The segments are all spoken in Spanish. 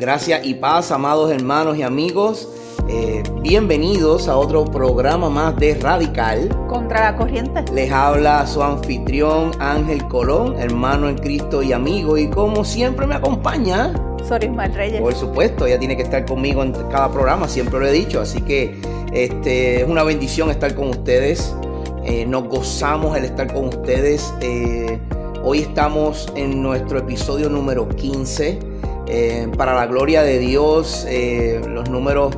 Gracias y paz, amados hermanos y amigos. Bienvenidos a otro programa más de Radical Contra la Corriente. Les habla su anfitrión Ángel Colón, hermano en Cristo y amigo. Y como siempre me acompaña Sorismar Reyes. Por supuesto, ella tiene que estar conmigo en cada programa, siempre lo he dicho. Así que es una bendición estar con ustedes. Nos gozamos el estar con ustedes. Hoy estamos en nuestro episodio número 15. Para la gloria de Dios, los números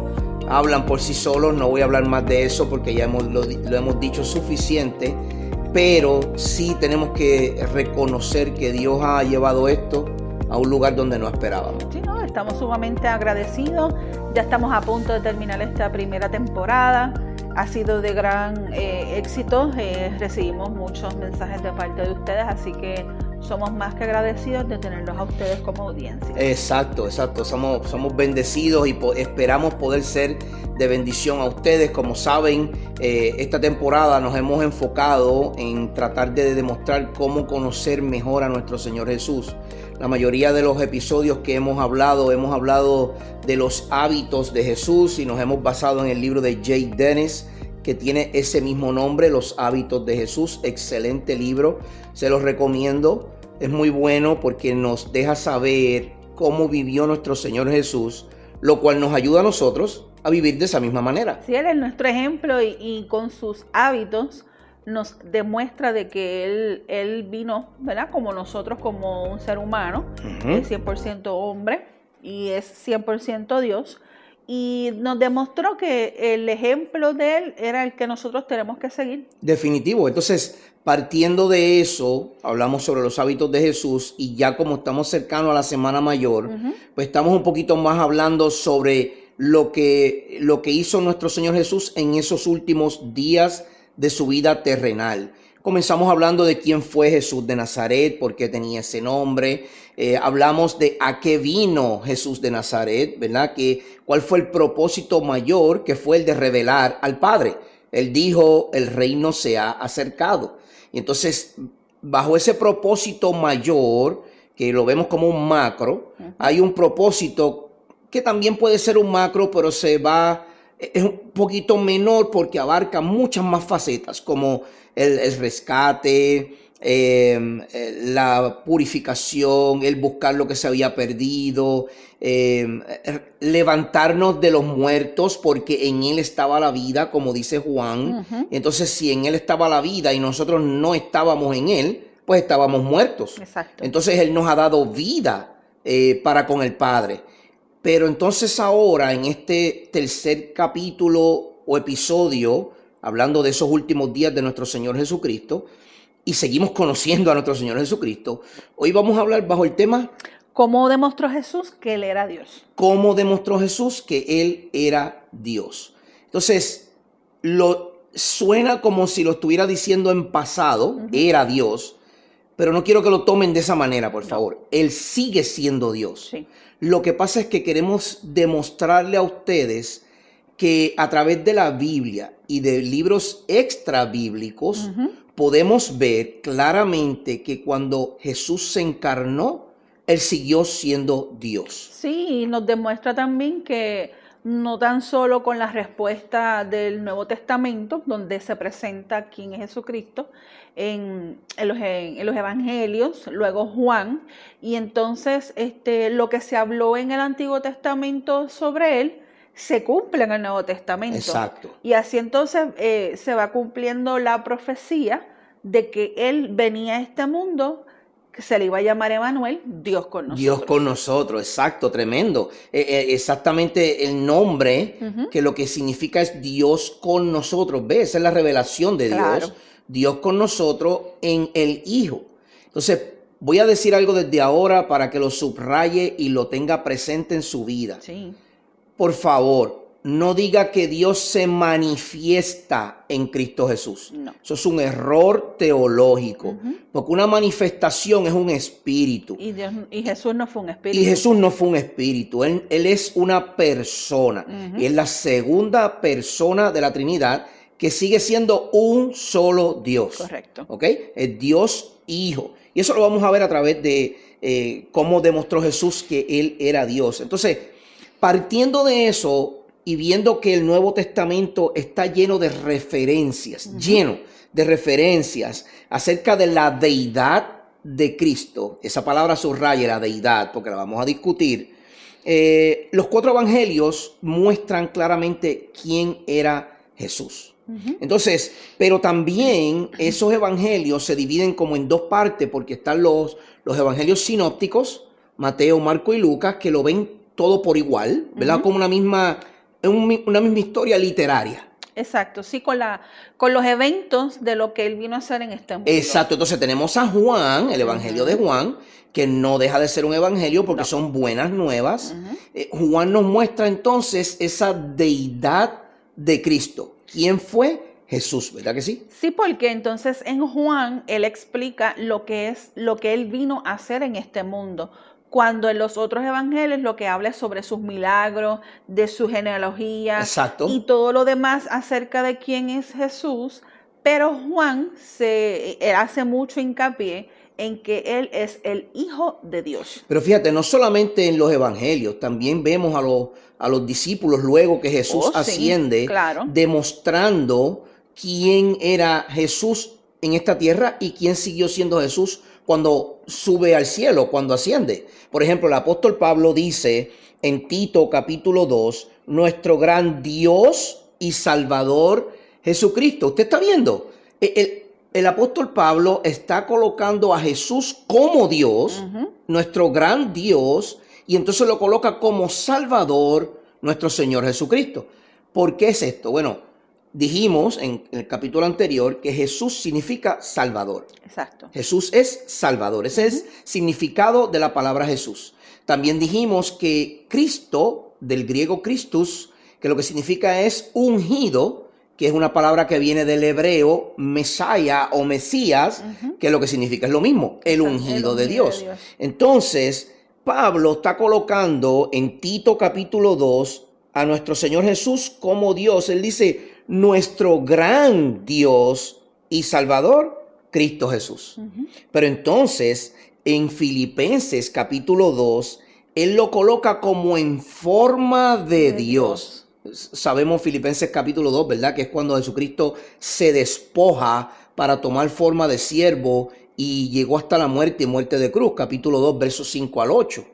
hablan por sí solos. No voy a hablar más de eso porque ya lo hemos dicho suficiente. Pero sí tenemos que reconocer que Dios ha llevado esto a un lugar donde no esperábamos. Sí, no, estamos sumamente agradecidos. Ya estamos a punto de terminar esta primera temporada. Ha sido de gran éxito. Recibimos muchos mensajes de parte de ustedes, así que somos más que agradecidos de tenerlos a ustedes como audiencia. Exacto. Somos bendecidos y esperamos poder ser de bendición a ustedes. Como saben, esta temporada nos hemos enfocado en tratar de demostrar cómo conocer mejor a nuestro Señor Jesús. La mayoría de los episodios que hemos hablado de los hábitos de Jesús y nos hemos basado en el libro de Jay Dennis, que tiene ese mismo nombre, Los Hábitos de Jesús. Excelente libro, se los recomiendo. Es muy bueno porque nos deja saber cómo vivió nuestro Señor Jesús, lo cual nos ayuda a nosotros a vivir de esa misma manera. Sí, Él es nuestro ejemplo y con sus hábitos nos demuestra de que Él vino, ¿verdad? Como nosotros, como un ser humano, es 100% hombre y es 100% Dios. Y nos demostró que el ejemplo de Él era el que nosotros tenemos que seguir. Definitivo. Entonces, partiendo de eso, hablamos sobre los hábitos de Jesús y ya como estamos cercanos a la Semana Mayor, pues estamos un poquito más hablando sobre lo que hizo nuestro Señor Jesús en esos últimos días de su vida terrenal. Comenzamos hablando de quién fue Jesús de Nazaret, por qué tenía ese nombre. Hablamos de a qué vino Jesús de Nazaret, ¿verdad? Cuál fue el propósito mayor, que fue el de revelar al Padre. Él dijo, el reino se ha acercado. Y entonces, bajo ese propósito mayor, que lo vemos como un macro, hay un propósito que también puede ser un macro, pero es un poquito menor porque abarca muchas más facetas, como el rescate, la purificación, el buscar lo que se había perdido, levantarnos de los muertos porque en Él estaba la vida, como dice Juan. Entonces, si en Él estaba la vida y nosotros no estábamos en Él, pues estábamos muertos. Exacto. Entonces, Él nos ha dado vida para con el Padre. Pero entonces ahora, en este tercer capítulo o episodio, hablando de esos últimos días de nuestro Señor Jesucristo, y seguimos conociendo a nuestro Señor Jesucristo, hoy vamos a hablar bajo el tema ¿cómo demostró Jesús que Él era Dios? ¿Cómo demostró Jesús que Él era Dios? Entonces, suena como si lo estuviera diciendo en pasado, era Dios, pero no quiero que lo tomen de esa manera, por favor. Él sigue siendo Dios. Sí. Lo que pasa es que queremos demostrarle a ustedes que a través de la Biblia y de libros extra bíblicos podemos ver claramente que cuando Jesús se encarnó, Él siguió siendo Dios. Sí, y nos demuestra también que no tan solo con la respuesta del Nuevo Testamento, donde se presenta quién es Jesucristo, en los evangelios, luego Juan, y entonces lo que se habló en el Antiguo Testamento sobre Él, se cumple en el Nuevo Testamento. Exacto. Y así entonces se va cumpliendo la profecía de que Él venía a este mundo, que se le iba a llamar Emanuel, Dios con nosotros. Dios con nosotros, exacto, tremendo. Exactamente el nombre, que lo que significa es Dios con nosotros. ¿Ves? Esa es la revelación de Claro. Dios. Dios con nosotros en el Hijo. Entonces, voy a decir algo desde ahora para que lo subraye y lo tenga presente en su vida. Sí. Por favor, no diga que Dios se manifiesta en Cristo Jesús. No. Eso es un error teológico. Porque una manifestación es un espíritu. Y Jesús no fue un espíritu. Y Jesús no fue un espíritu. Él es una persona. Y es la segunda persona de la Trinidad que sigue siendo un solo Dios. Correcto. ¿Ok? Es Dios Hijo. Y eso lo vamos a ver a través de cómo demostró Jesús que Él era Dios. Entonces, partiendo de eso y viendo que el Nuevo Testamento está lleno de referencias, acerca de la deidad de Cristo, esa palabra subraya la deidad porque la vamos a discutir. Los 4 evangelios muestran claramente quién era Jesús. Entonces, pero también esos evangelios se dividen como en 2 partes porque están los evangelios sinópticos, Mateo, Marco y Lucas, que lo ven todo por igual, ¿verdad? Como una misma historia literaria. Exacto, sí, con los eventos de lo que él vino a hacer en este mundo. Exacto, entonces tenemos a Juan, el evangelio de Juan, que no deja de ser un evangelio porque son buenas nuevas. Juan nos muestra entonces esa deidad de Cristo. ¿Quién fue? Jesús, ¿verdad que sí? Sí, porque entonces en Juan él explica lo que él vino a hacer en este mundo. Cuando en los otros evangelios lo que habla es sobre sus milagros, de su genealogía. Exacto. Y todo lo demás acerca de quién es Jesús, pero Juan él hace mucho hincapié en que él es el Hijo de Dios. Pero fíjate, no solamente en los evangelios, también vemos a los discípulos luego que Jesús asciende, sí, claro, demostrando quién era Jesús en esta tierra y quién siguió siendo Jesús cuando sube al cielo, cuando asciende. Por ejemplo, el apóstol Pablo dice en Tito capítulo 2, nuestro gran Dios y Salvador Jesucristo. ¿Usted está viendo? El apóstol Pablo está colocando a Jesús como Dios, nuestro gran Dios, y entonces lo coloca como Salvador, nuestro Señor Jesucristo. ¿Por qué es esto? Bueno, dijimos en el capítulo anterior que Jesús significa Salvador. Exacto. Jesús es Salvador. Ese es significado de la palabra Jesús. También dijimos que Cristo, del griego Christus, que lo que significa es ungido, que es una palabra que viene del hebreo Mesaya o Mesías, que lo que significa es lo mismo, el ungido de Dios. Entonces, Pablo está colocando en Tito capítulo 2 a nuestro Señor Jesús como Dios. Él dice, nuestro gran Dios y Salvador, Cristo Jesús. Pero entonces, en Filipenses capítulo 2, él lo coloca como en forma de Dios. Sabemos Filipenses capítulo 2, ¿verdad? Que es cuando Jesucristo se despoja para tomar forma de siervo y llegó hasta la muerte y muerte de cruz. Capítulo 2, versos 5 al 8.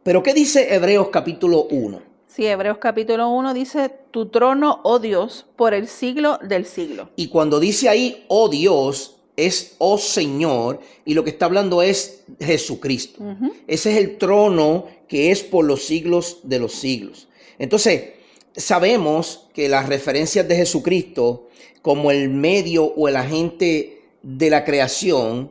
Pero ¿qué dice Hebreos capítulo 1? Sí, Hebreos capítulo 1 dice, tu trono, oh Dios, por el siglo del siglo. Y cuando dice ahí, oh Dios, es oh Señor, y lo que está hablando es Jesucristo. Ese es el trono que es por los siglos de los siglos. Entonces, sabemos que las referencias de Jesucristo como el medio o el agente de la creación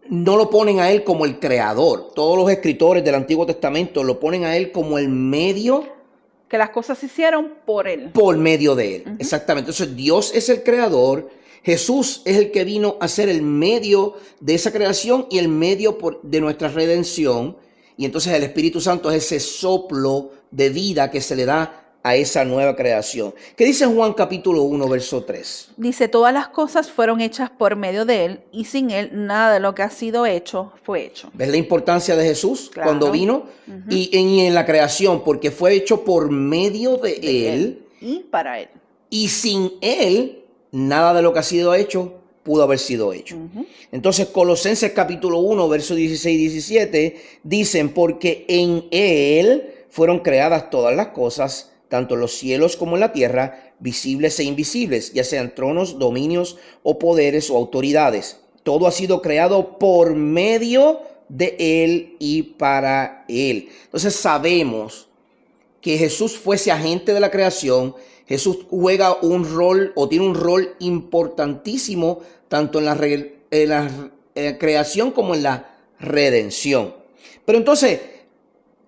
no lo ponen a él como el creador. Todos los escritores del Antiguo Testamento lo ponen a él como el medio. Que las cosas se hicieron por él. Por medio de él, exactamente. Entonces Dios es el creador, Jesús es el que vino a ser el medio de esa creación y el medio de nuestra redención. Y entonces el Espíritu Santo es ese soplo de vida que se le da a esa nueva creación. ¿Qué dice Juan capítulo 1, verso 3? Dice, todas las cosas fueron hechas por medio de él y sin él nada de lo que ha sido hecho fue hecho. ¿Ves la importancia de Jesús cuando vino? Y en la creación, porque fue hecho por medio de él y para él. Y sin él, nada de lo que ha sido hecho pudo haber sido hecho. Entonces, Colosenses capítulo 1, versos 16 y 17, dicen, porque en él fueron creadas todas las cosas, tanto en los cielos como en la tierra, visibles e invisibles, ya sean tronos, dominios o poderes o autoridades. Todo ha sido creado por medio de él y para él. Entonces sabemos que Jesús fue ese agente de la creación. Jesús juega un rol o tiene un rol importantísimo tanto en la creación como en la redención. Pero entonces,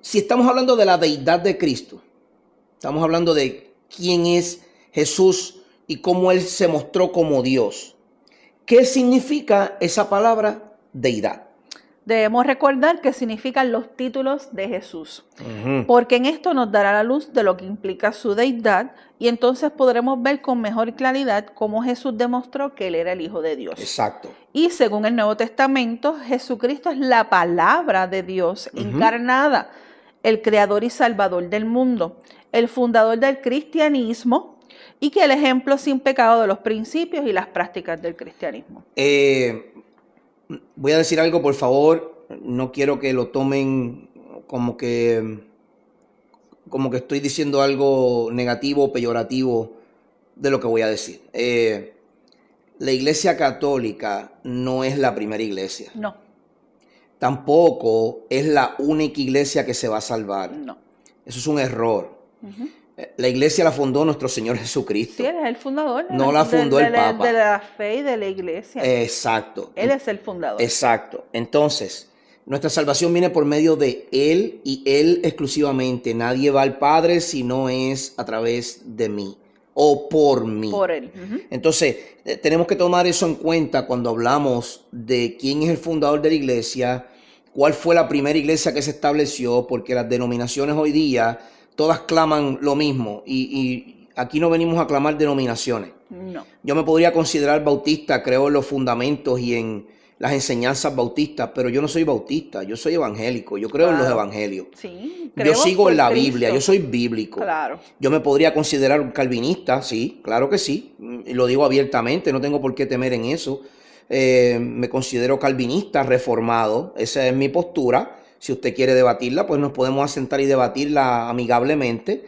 si estamos hablando de la deidad de Cristo, estamos hablando de quién es Jesús y cómo Él se mostró como Dios. ¿Qué significa esa palabra deidad? Debemos recordar que significan los títulos de Jesús, Ujú. porque en esto nos dará la luz de lo que implica su deidad y entonces podremos ver con mejor claridad cómo Jesús demostró que Él era el Hijo de Dios. Exacto. Y según el Nuevo Testamento, Jesucristo es la palabra de Dios encarnada, el creador y salvador del mundo, el fundador del cristianismo y que el ejemplo sin pecado de los principios y las prácticas del cristianismo. Voy a decir algo, por favor. No quiero que lo tomen como que estoy diciendo algo negativo o peyorativo de lo que voy a decir. La Iglesia Católica no es la primera iglesia. No, Tampoco es la única iglesia que se va a salvar. no. Eso es un error. La iglesia la fundó nuestro Señor Jesucristo. Sí, Él es el fundador. No la fundó el Papa. De la fe y de la iglesia. Exacto. Él es el fundador. Exacto. Entonces, nuestra salvación viene por medio de Él y Él exclusivamente. Nadie va al Padre si no es a través de mí o por mí. Por Él. Entonces, tenemos que tomar eso en cuenta cuando hablamos de quién es el fundador de la iglesia, cuál fue la primera iglesia que se estableció, porque las denominaciones hoy día todas claman lo mismo y aquí no venimos a clamar denominaciones. No. Yo me podría considerar bautista, creo en los fundamentos y en las enseñanzas bautistas, pero yo no soy bautista, yo soy evangélico, yo creo en los evangelios. Sí, Yo sigo en la Cristo. Biblia, yo soy bíblico. Claro. Yo me podría considerar un calvinista, sí, claro que sí, y lo digo abiertamente, no tengo por qué temer en eso. Me considero calvinista, reformado, esa es mi postura. Si usted quiere debatirla, pues nos podemos sentar y debatirla amigablemente.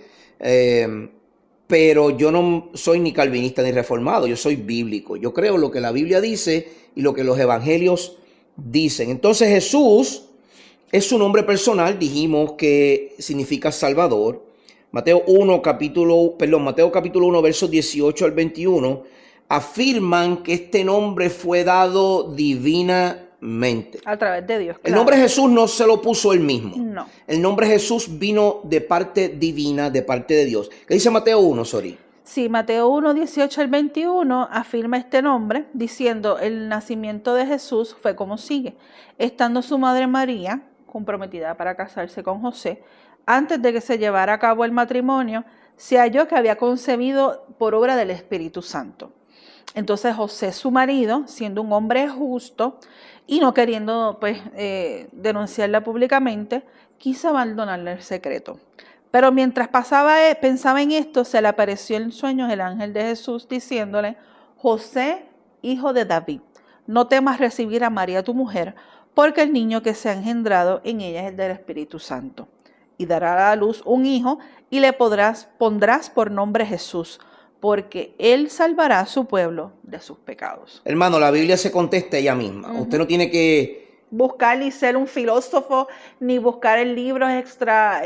Pero yo no soy ni calvinista ni reformado, yo soy bíblico. Yo creo lo que la Biblia dice y lo que los evangelios dicen. Entonces Jesús es su nombre personal, dijimos que significa Salvador. Mateo capítulo 1, versos 18 al 21, afirman que este nombre fue dado divinamente. A través de Dios. El nombre Jesús no se lo puso él mismo. No. El nombre Jesús vino de parte divina, de parte de Dios. ¿Qué dice Mateo 1, Sori? Sí, Mateo 1, 18 al 21 afirma este nombre diciendo: el nacimiento de Jesús fue como sigue. Estando su madre María, comprometida para casarse con José, antes de que se llevara a cabo el matrimonio, se halló que había concebido por obra del Espíritu Santo. Entonces José, su marido, siendo un hombre justo y no queriendo denunciarla públicamente, quiso abandonarle el secreto. Pero mientras pensaba en esto, se le apareció en sueños el ángel de Jesús diciéndole: José, hijo de David, no temas recibir a María tu mujer, porque el niño que se ha engendrado en ella es el del Espíritu Santo. Y dará a luz un hijo y le pondrás por nombre Jesús, porque él salvará a su pueblo de sus pecados. Hermano, la Biblia se contesta ella misma. Usted no tiene que buscar ni ser un filósofo, ni buscar en libros extra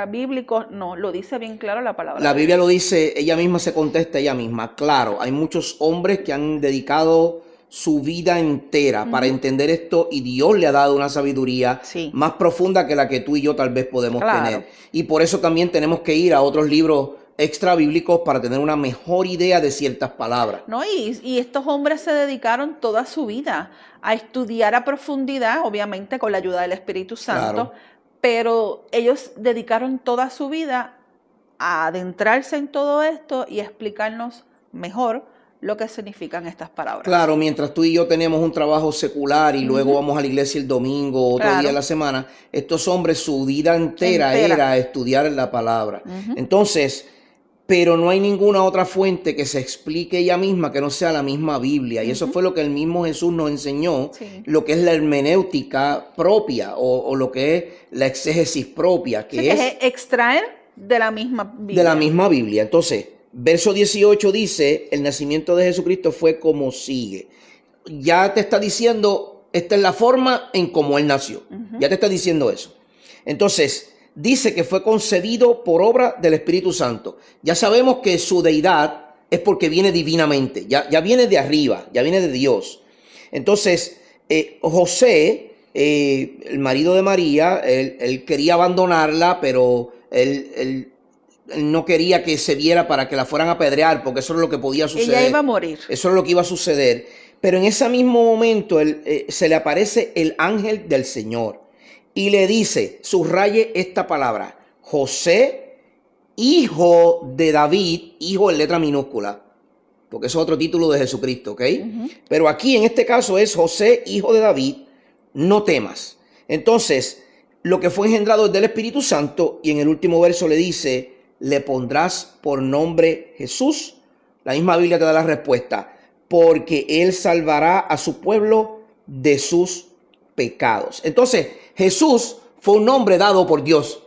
bíblicos. No, lo dice bien claro la palabra. La Biblia lo dice, ella misma se contesta ella misma. Claro, hay muchos hombres que han dedicado su vida entera para entender esto y Dios le ha dado una sabiduría más profunda que la que tú y yo tal vez podemos tener. Y por eso también tenemos que ir a otros libros extra bíblicos para tener una mejor idea de ciertas palabras. No, y estos hombres se dedicaron toda su vida a estudiar a profundidad, obviamente con la ayuda del Espíritu Santo, pero ellos dedicaron toda su vida a adentrarse en todo esto y explicarnos mejor lo que significan estas palabras. Claro, mientras tú y yo tenemos un trabajo secular y luego vamos a la iglesia el domingo, otro día de la semana, estos hombres su vida entera era estudiar la palabra. Entonces, pero no hay ninguna otra fuente que se explique ella misma que no sea la misma Biblia. Y eso fue lo que el mismo Jesús nos enseñó, lo que es la hermenéutica propia o lo que es la exégesis propia, que es extraer de la misma Biblia. De la misma Biblia. Entonces, verso 18 dice, el nacimiento de Jesucristo fue como sigue. Ya te está diciendo, esta es la forma en cómo Él nació. Ya te está diciendo eso. Entonces, dice que fue concebido por obra del Espíritu Santo. Ya sabemos que su deidad es porque viene divinamente. Ya viene de arriba, ya viene de Dios. Entonces, José, el marido de María, él quería abandonarla, pero él no quería que se viera para que la fueran a apedrear, porque eso es lo que podía suceder. Ella iba a morir. Eso es lo que iba a suceder. Pero en ese mismo momento se le aparece el ángel del Señor y le dice, subraye esta palabra, José, hijo de David, hijo en letra minúscula, porque eso es otro título de Jesucristo, ¿ok? Pero aquí en este caso es José, hijo de David, no temas. Entonces, lo que fue engendrado es del Espíritu Santo, y en el último verso le dice, le pondrás por nombre Jesús. La misma Biblia te da la respuesta, porque él salvará a su pueblo de sus pecados. Entonces, Jesús fue un nombre dado por Dios.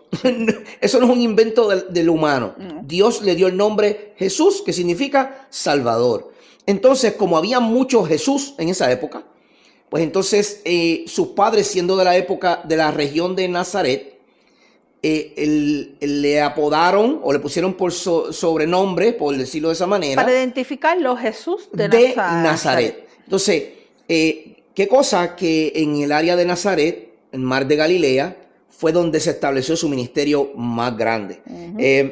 Eso no es un invento del humano. Dios le dio el nombre Jesús, que significa Salvador. Entonces, como había muchos Jesús en esa época, pues entonces sus padres, siendo de la época de la región de Nazaret, le apodaron o le pusieron por sobrenombre, por decirlo de esa manera, para identificarlo, Jesús de Nazaret. Entonces, qué cosa que en el área de Nazaret, el mar de Galilea, fue donde se estableció su ministerio más grande.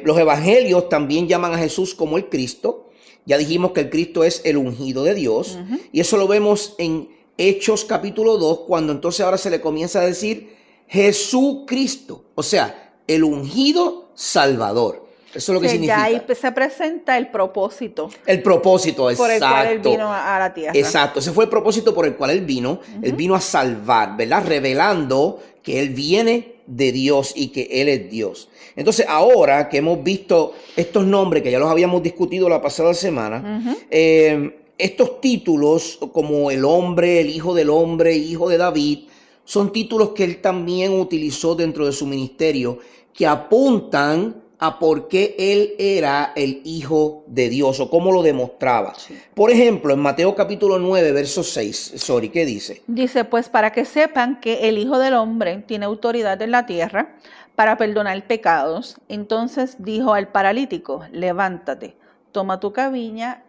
Los evangelios también llaman a Jesús como el Cristo. Ya dijimos que el Cristo es el ungido de Dios. Y eso lo vemos en Hechos capítulo 2, cuando entonces ahora se le comienza a decir Jesucristo. O sea, el ungido Salvador. Eso es lo que significa. Ya ahí se presenta el propósito. El propósito, exacto. Por el cual él vino a la tierra. Exacto, ese fue el propósito por el cual él vino. Él vino a salvar, ¿verdad? Revelando que él viene de Dios y que él es Dios. Entonces, ahora que hemos visto estos nombres, que ya los habíamos discutido la pasada semana, estos títulos como el hombre, el hijo del hombre, hijo de David, son títulos que él también utilizó dentro de su ministerio, que apuntan a por qué él era el hijo de Dios o cómo lo demostraba. Sí. Por ejemplo, en Mateo capítulo 9, verso 6, ¿qué dice? Dice, pues para que sepan que el Hijo del Hombre tiene autoridad en la tierra para perdonar pecados. Entonces dijo al paralítico, levántate, toma tu camilla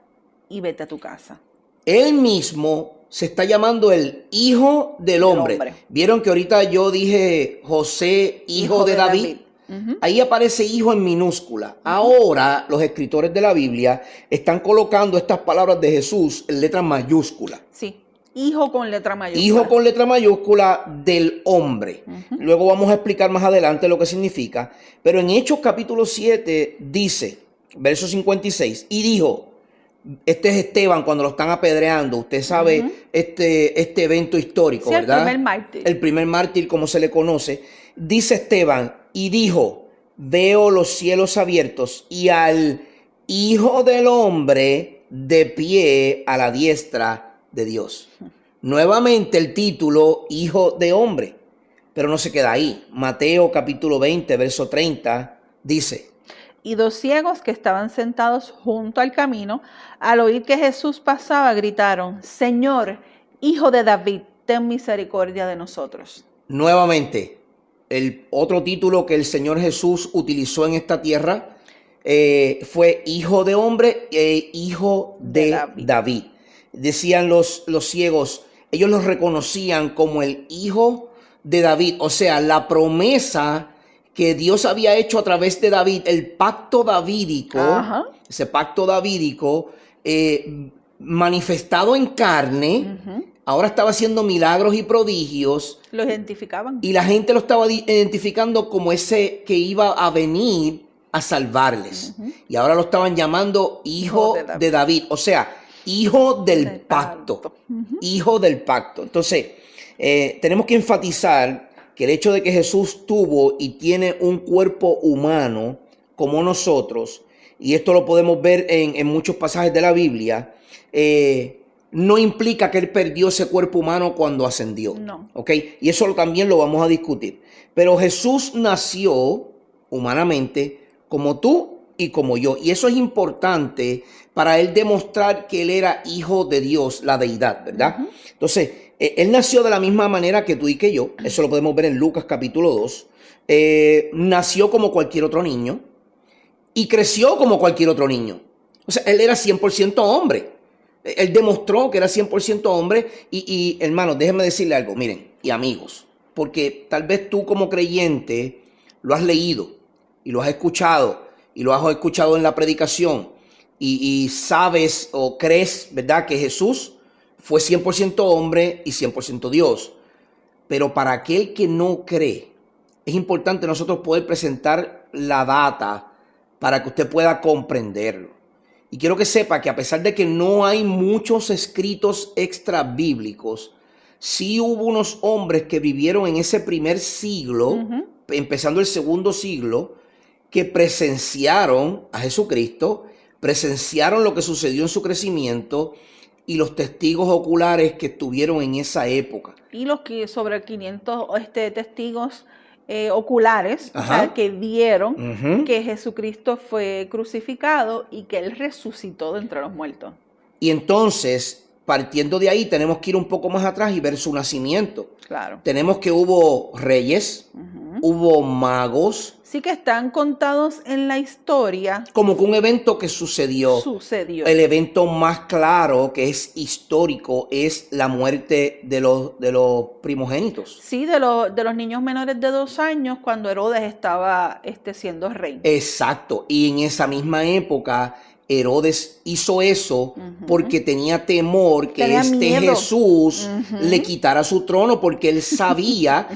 y vete a tu casa. Él mismo se está llamando el Hijo del Hombre. Vieron que ahorita yo dije José, hijo de David. Ahí aparece hijo en minúscula. Ahora los escritores de la Biblia están colocando estas palabras de Jesús en letra mayúscula. Sí, hijo con letra mayúscula. Hijo con letra mayúscula del hombre. Luego vamos a explicar más adelante lo que significa. Pero en Hechos capítulo 7 dice, verso 56, y dijo, este es Esteban cuando lo están apedreando. Usted sabe este evento histórico, sí, ¿verdad? El primer mártir. El primer mártir, como se le conoce. Dice Esteban, y dijo, veo los cielos abiertos y al Hijo del Hombre de pie a la diestra de Dios. Nuevamente el título Hijo de Hombre, pero no se queda ahí. Mateo capítulo 20, verso 30 dice, y dos ciegos que estaban sentados junto al camino, al oír que Jesús pasaba, gritaron, Señor, Hijo de David, ten misericordia de nosotros. Nuevamente, el otro título que el Señor Jesús utilizó en esta tierra fue Hijo de Hombre e Hijo de David. Decían los ciegos, ellos los reconocían como el Hijo de David, o sea, la promesa que Dios había hecho a través de David, el pacto davídico, ese pacto davídico manifestado en carne, ahora estaba haciendo milagros y prodigios. Lo identificaban. Y la gente lo estaba identificando como ese que iba a venir a salvarles. Y ahora lo estaban llamando Hijo de David, o sea, Hijo del pacto. Hijo del pacto. Entonces, tenemos que enfatizar que el hecho de que Jesús tuvo y tiene un cuerpo humano como nosotros, y esto lo podemos ver en muchos pasajes de la Biblia, no implica que él perdió ese cuerpo humano cuando ascendió. No. ¿Ok? Y eso también lo vamos a discutir. Pero Jesús nació humanamente como tú y como yo. Y eso es importante para él demostrar que él era hijo de Dios, la deidad, ¿verdad? Entonces, él nació de la misma manera que tú y que yo. Eso lo podemos ver en Lucas capítulo 2. Nació como cualquier otro niño y creció como cualquier otro niño. O sea, él era 100% hombre. Él demostró que era 100% hombre y hermanos, déjenme decirle algo, miren, y amigos, porque tal vez tú como creyente lo has leído y lo has escuchado en la predicación y sabes o crees, ¿verdad?, que Jesús fue 100% hombre y 100% Dios. Pero para aquel que no cree, es importante nosotros poder presentar la data para que usted pueda comprenderlo. Y quiero que sepa que a pesar de que no hay muchos escritos extra bíblicos, sí hubo unos hombres que vivieron en ese primer siglo, empezando el segundo siglo, que presenciaron a Jesucristo, presenciaron lo que sucedió en su crecimiento y los testigos oculares que estuvieron en esa época. Y los que sobre 500 testigos oculares, o sea, que vieron que Jesucristo fue crucificado y que Él resucitó de entre los muertos. Y entonces, partiendo de ahí, tenemos que ir un poco más atrás y ver su nacimiento. Claro. Tenemos que hubo reyes, hubo magos. Sí, que están contados en la historia. Como que un evento que sucedió. El evento más claro, que es histórico, es la muerte de los primogénitos. Sí, de los niños menores de 2 años, cuando Herodes estaba siendo rey. Exacto. Y en esa misma época, Herodes hizo eso porque tenía temor que miedo. Jesús le quitara su trono, porque él sabía,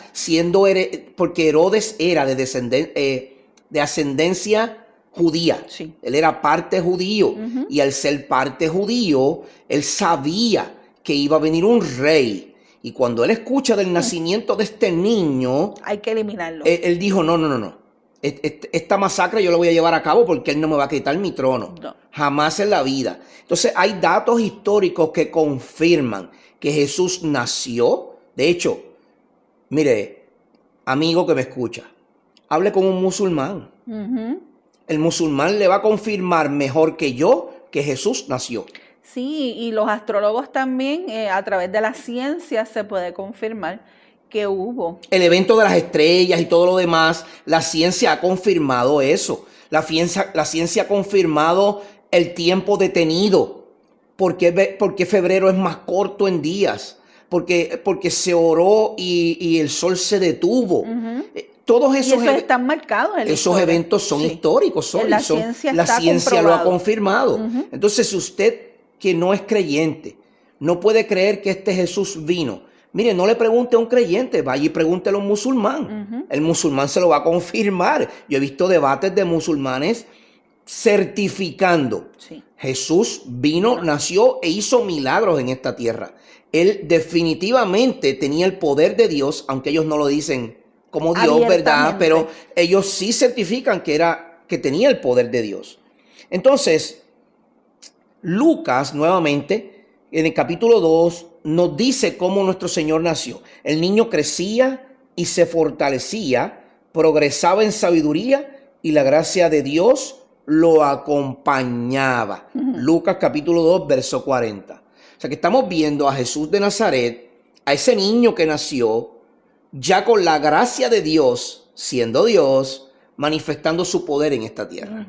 porque Herodes era de ascendencia judía. Sí. Él era parte judío. Y al ser parte judío, él sabía que iba a venir un rey. Y cuando él escucha del nacimiento de este niño, hay que eliminarlo. Él dijo, no. Esta masacre yo la voy a llevar a cabo porque él no me va a quitar mi trono. No. Jamás en la vida. Entonces hay datos históricos que confirman que Jesús nació. De hecho, mire, amigo que me escucha, hable con un musulmán. El musulmán le va a confirmar mejor que yo que Jesús nació. Sí, y los astrólogos también, a través de la ciencia se puede confirmar que hubo. El evento de las estrellas y todo lo demás, la ciencia ha confirmado eso. La ciencia ha confirmado el tiempo detenido. ¿Por qué febrero es más corto en días? Porque se oró y el sol se detuvo. Todos esos están marcados en la esos eventos son históricos. La ciencia lo ha confirmado. Entonces, si usted que no es creyente no puede creer que este Jesús vino, mire, no le pregunte a un creyente, vaya y pregúntele a un musulmán. El musulmán se lo va a confirmar. Yo he visto debates de musulmanes certificando. Sí. Jesús vino, nació e hizo milagros en esta tierra. Él definitivamente tenía el poder de Dios, aunque ellos no lo dicen como Dios, ¿verdad? Pero ellos sí certifican que tenía el poder de Dios. Entonces, Lucas, nuevamente, en el capítulo 2, nos dice cómo nuestro Señor nació. El niño crecía y se fortalecía, progresaba en sabiduría y la gracia de Dios lo acompañaba. Lucas capítulo 2, verso 40. O sea que estamos viendo a Jesús de Nazaret, a ese niño que nació, ya con la gracia de Dios, siendo Dios, manifestando su poder en esta tierra.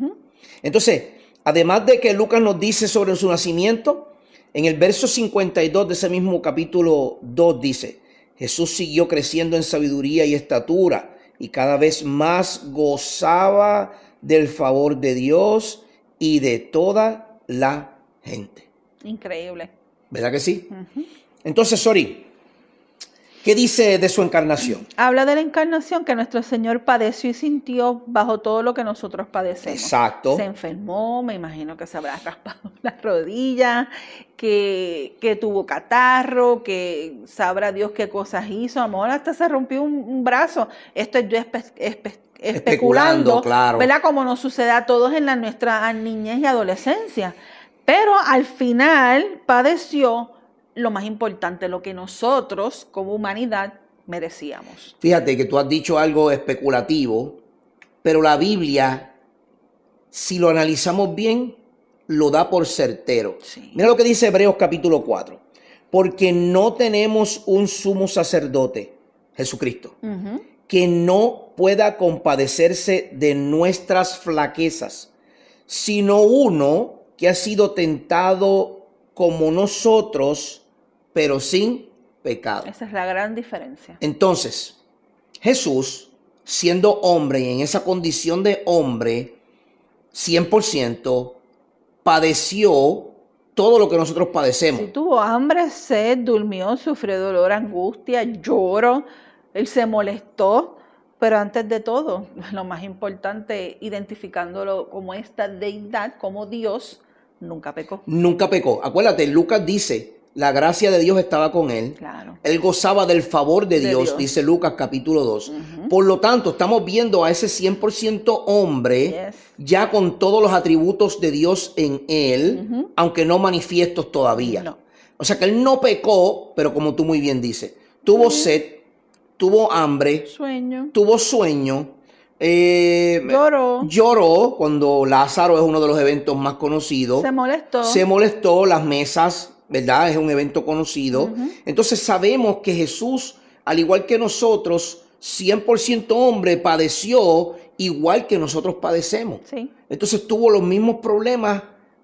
Entonces, además de que Lucas nos dice sobre su nacimiento, en el verso 52 de ese mismo capítulo 2 dice, Jesús siguió creciendo en sabiduría y estatura y cada vez más gozaba del favor de Dios y de toda la gente. Increíble. ¿Verdad que sí? Entonces, Sori, ¿qué dice de su encarnación? Habla de la encarnación, que nuestro Señor padeció y sintió bajo todo lo que nosotros padecemos. Exacto. Se enfermó, me imagino que se habrá raspado las rodillas, que tuvo catarro, que sabrá Dios qué cosas hizo. A lo mejor hasta se rompió un brazo. Esto es yo especulando, claro. ¿Verdad? Como nos sucede a todos en nuestra niñez y adolescencia. Pero al final padeció lo más importante, lo que nosotros como humanidad merecíamos. Fíjate que tú has dicho algo especulativo, pero la Biblia, si lo analizamos bien, lo da por certero. Sí. Mira lo que dice Hebreos capítulo 4. Porque no tenemos un sumo sacerdote, Jesucristo, que no pueda compadecerse de nuestras flaquezas, sino uno que ha sido tentado como nosotros, pero sin pecado. Esa es la gran diferencia. Entonces, Jesús, siendo hombre y en esa condición de hombre, 100%, padeció todo lo que nosotros padecemos. Sí, tuvo hambre, sed, durmió, sufrió dolor, angustia, lloro, él se molestó, pero antes de todo, lo más importante, identificándolo como esta deidad, como Dios, nunca pecó. Nunca pecó. Acuérdate, Lucas dice, la gracia de Dios estaba con él. Claro. Él gozaba del favor de Dios, Dios. dice Lucas capítulo 2. Por lo tanto, estamos viendo a ese 100% hombre, Yes. ya con todos los atributos de Dios en él, aunque no manifiestos todavía. No. O sea que él no pecó, pero como tú muy bien dices, tuvo sed, tuvo hambre, Sueño. tuvo sueño, Lloró. lloró cuando Lázaro es uno de los eventos más conocidos. Se molestó. Las mesas, ¿verdad? Es un evento conocido. Entonces sabemos que Jesús, al igual que nosotros, 100% hombre, padeció igual que nosotros padecemos. Sí. Entonces tuvo los mismos problemas,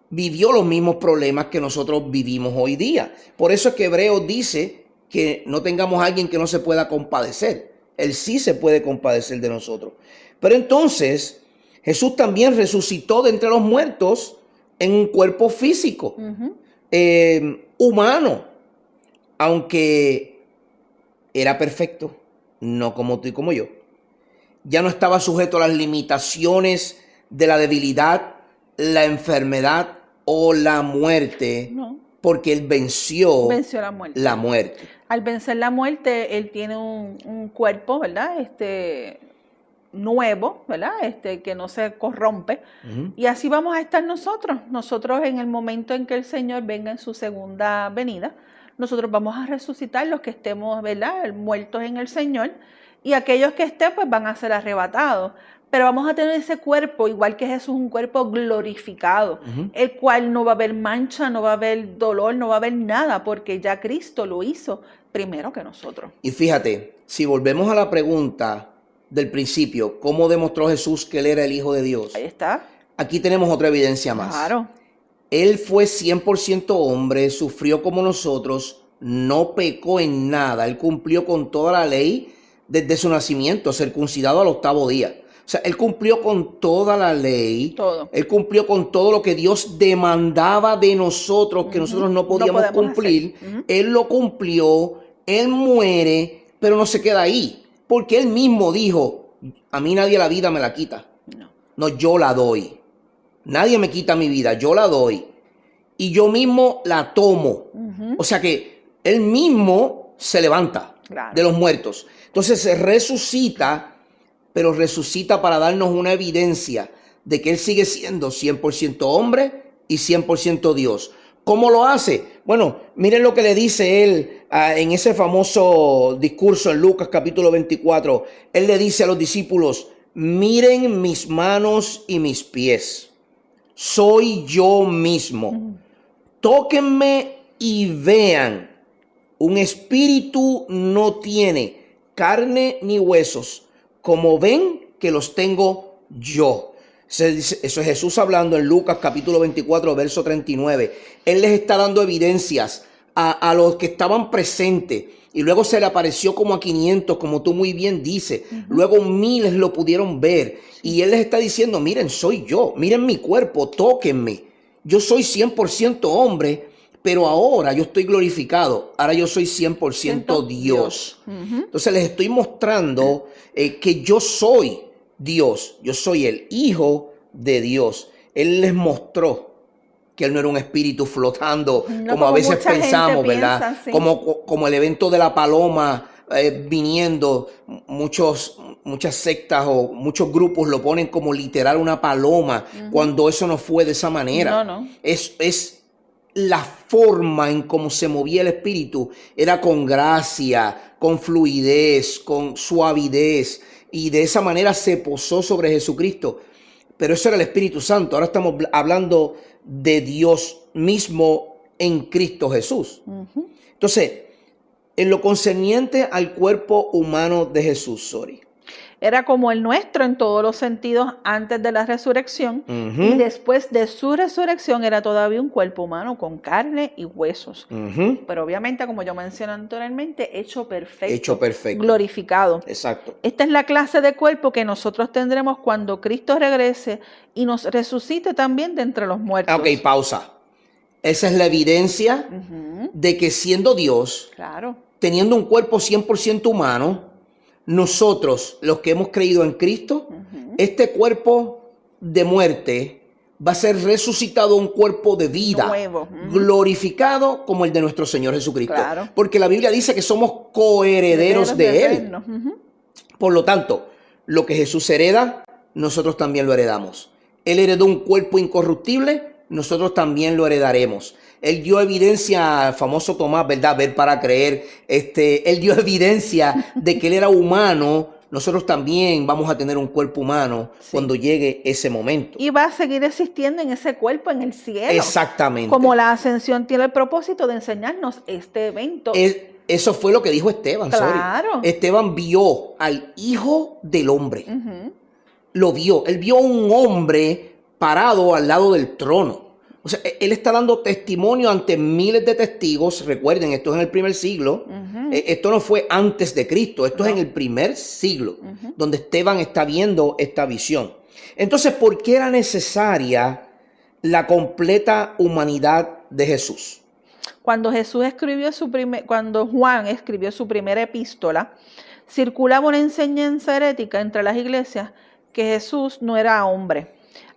vivió los mismos problemas que nosotros vivimos hoy día. Por eso es que Hebreos dice que no tengamos a alguien que no se pueda compadecer. Él sí se puede compadecer de nosotros. Pero entonces Jesús también resucitó de entre los muertos en un cuerpo físico, humano, aunque era perfecto, no como tú y como yo. Ya no estaba sujeto a las limitaciones de la debilidad, la enfermedad o la muerte, No. porque él venció la muerte. la muerte. Al vencer la muerte, él tiene un cuerpo, ¿verdad? Nuevo, ¿verdad? Que no se corrompe. Y así vamos a estar nosotros. Nosotros en el momento en que el Señor venga en su segunda venida, nosotros vamos a resucitar los que estemos, ¿verdad? Muertos en el Señor. Y aquellos que estén, pues van a ser arrebatados. Pero vamos a tener ese cuerpo, igual que Jesús, un cuerpo glorificado, el cual no va a haber mancha, no va a haber dolor, no va a haber nada, porque ya Cristo lo hizo primero que nosotros. Y fíjate, si volvemos a la pregunta del principio, ¿cómo demostró Jesús que él era el Hijo de Dios? Ahí está. Aquí tenemos otra evidencia más. Claro. Él fue 100% hombre, sufrió como nosotros, no pecó en nada. Él cumplió con toda la ley desde su nacimiento, circuncidado al 8º día. O sea, él cumplió con toda la ley. Todo. Él cumplió con todo lo que Dios demandaba de nosotros, que nosotros no podíamos cumplir. Él lo cumplió, él muere, pero no se queda ahí. Porque él mismo dijo, a mí nadie la vida me la quita. No, yo la doy. Nadie me quita mi vida, yo la doy. Y yo mismo la tomo. O sea que él mismo se levanta de los muertos. Entonces se resucita, pero resucita para darnos una evidencia de que él sigue siendo 100% hombre y 100% Dios. ¿Cómo lo hace? Bueno, miren lo que le dice él en ese famoso discurso en Lucas capítulo 24. Él le dice a los discípulos, miren mis manos y mis pies. Soy yo mismo. Tóquenme y vean. Un espíritu no tiene carne ni huesos, como ven que los tengo yo. Eso es Jesús hablando en Lucas capítulo 24, verso 39. Él les está dando evidencias a los que estaban presentes. Y luego se le apareció como a 500, como tú muy bien dices. Luego miles lo pudieron ver. Y él les está diciendo, miren, soy yo. Miren mi cuerpo, tóquenme. Yo soy 100% hombre, pero ahora yo estoy glorificado. Ahora yo soy 100% Dios. Entonces les estoy mostrando que yo soy Dios. Yo soy el Hijo de Dios. Él les mostró que él no era un espíritu flotando, como a veces pensamos, ¿verdad? Sí. Como el evento de la paloma viniendo. Muchas sectas o muchos grupos lo ponen como literal una paloma, cuando eso no fue de esa manera. No. Es la forma en cómo se movía el espíritu, era con gracia, con fluidez, con suavidez, y de esa manera se posó sobre Jesucristo. Pero eso era el Espíritu Santo. Ahora estamos hablando de Dios mismo en Cristo Jesús. Entonces, en lo concerniente al cuerpo humano de Jesús, era como el nuestro en todos los sentidos antes de la resurrección, y después de su resurrección era todavía un cuerpo humano con carne y huesos. Pero obviamente, como yo mencioné anteriormente, hecho perfecto, glorificado. Exacto. Esta es la clase de cuerpo que nosotros tendremos cuando Cristo regrese y nos resucite también de entre los muertos. Ok, pausa. Esa es la evidencia Ujú, de que siendo Dios, claro. teniendo un cuerpo 100% humano, nosotros, los que hemos creído en Cristo, Ujú. este cuerpo de muerte va a ser resucitado a un cuerpo de vida, Nuevo. Ujú, glorificado como el de nuestro Señor Jesucristo. claro. Porque la Biblia dice que somos coherederos Herederos del de Él. reino. Ujú. Por lo tanto, lo que Jesús hereda, nosotros también lo heredamos. Él heredó un cuerpo incorruptible, nosotros también lo heredaremos. Él dio evidencia, el famoso Tomás, ¿verdad? Ver para creer. Él dio evidencia de que él era humano. Nosotros también vamos a tener un cuerpo humano Sí. cuando llegue ese momento. Y va a seguir existiendo en ese cuerpo en el cielo. Exactamente. Como la ascensión tiene el propósito de enseñarnos este evento. Eso fue lo que dijo Esteban. Claro. Sorry. Esteban vio al Hijo del Hombre. Ujú. Lo vio. Él vio un hombre parado al lado del trono. O sea, él está dando testimonio ante miles de testigos. Recuerden, esto es en el primer siglo. Ujú. Esto no fue antes de Cristo. Esto es No. en el primer siglo, Ujú. donde Esteban está viendo esta visión. Entonces, ¿por qué era necesaria la completa humanidad de Jesús? Cuando Juan escribió su primera epístola, circulaba una enseñanza herética entre las iglesias que Jesús no era hombre,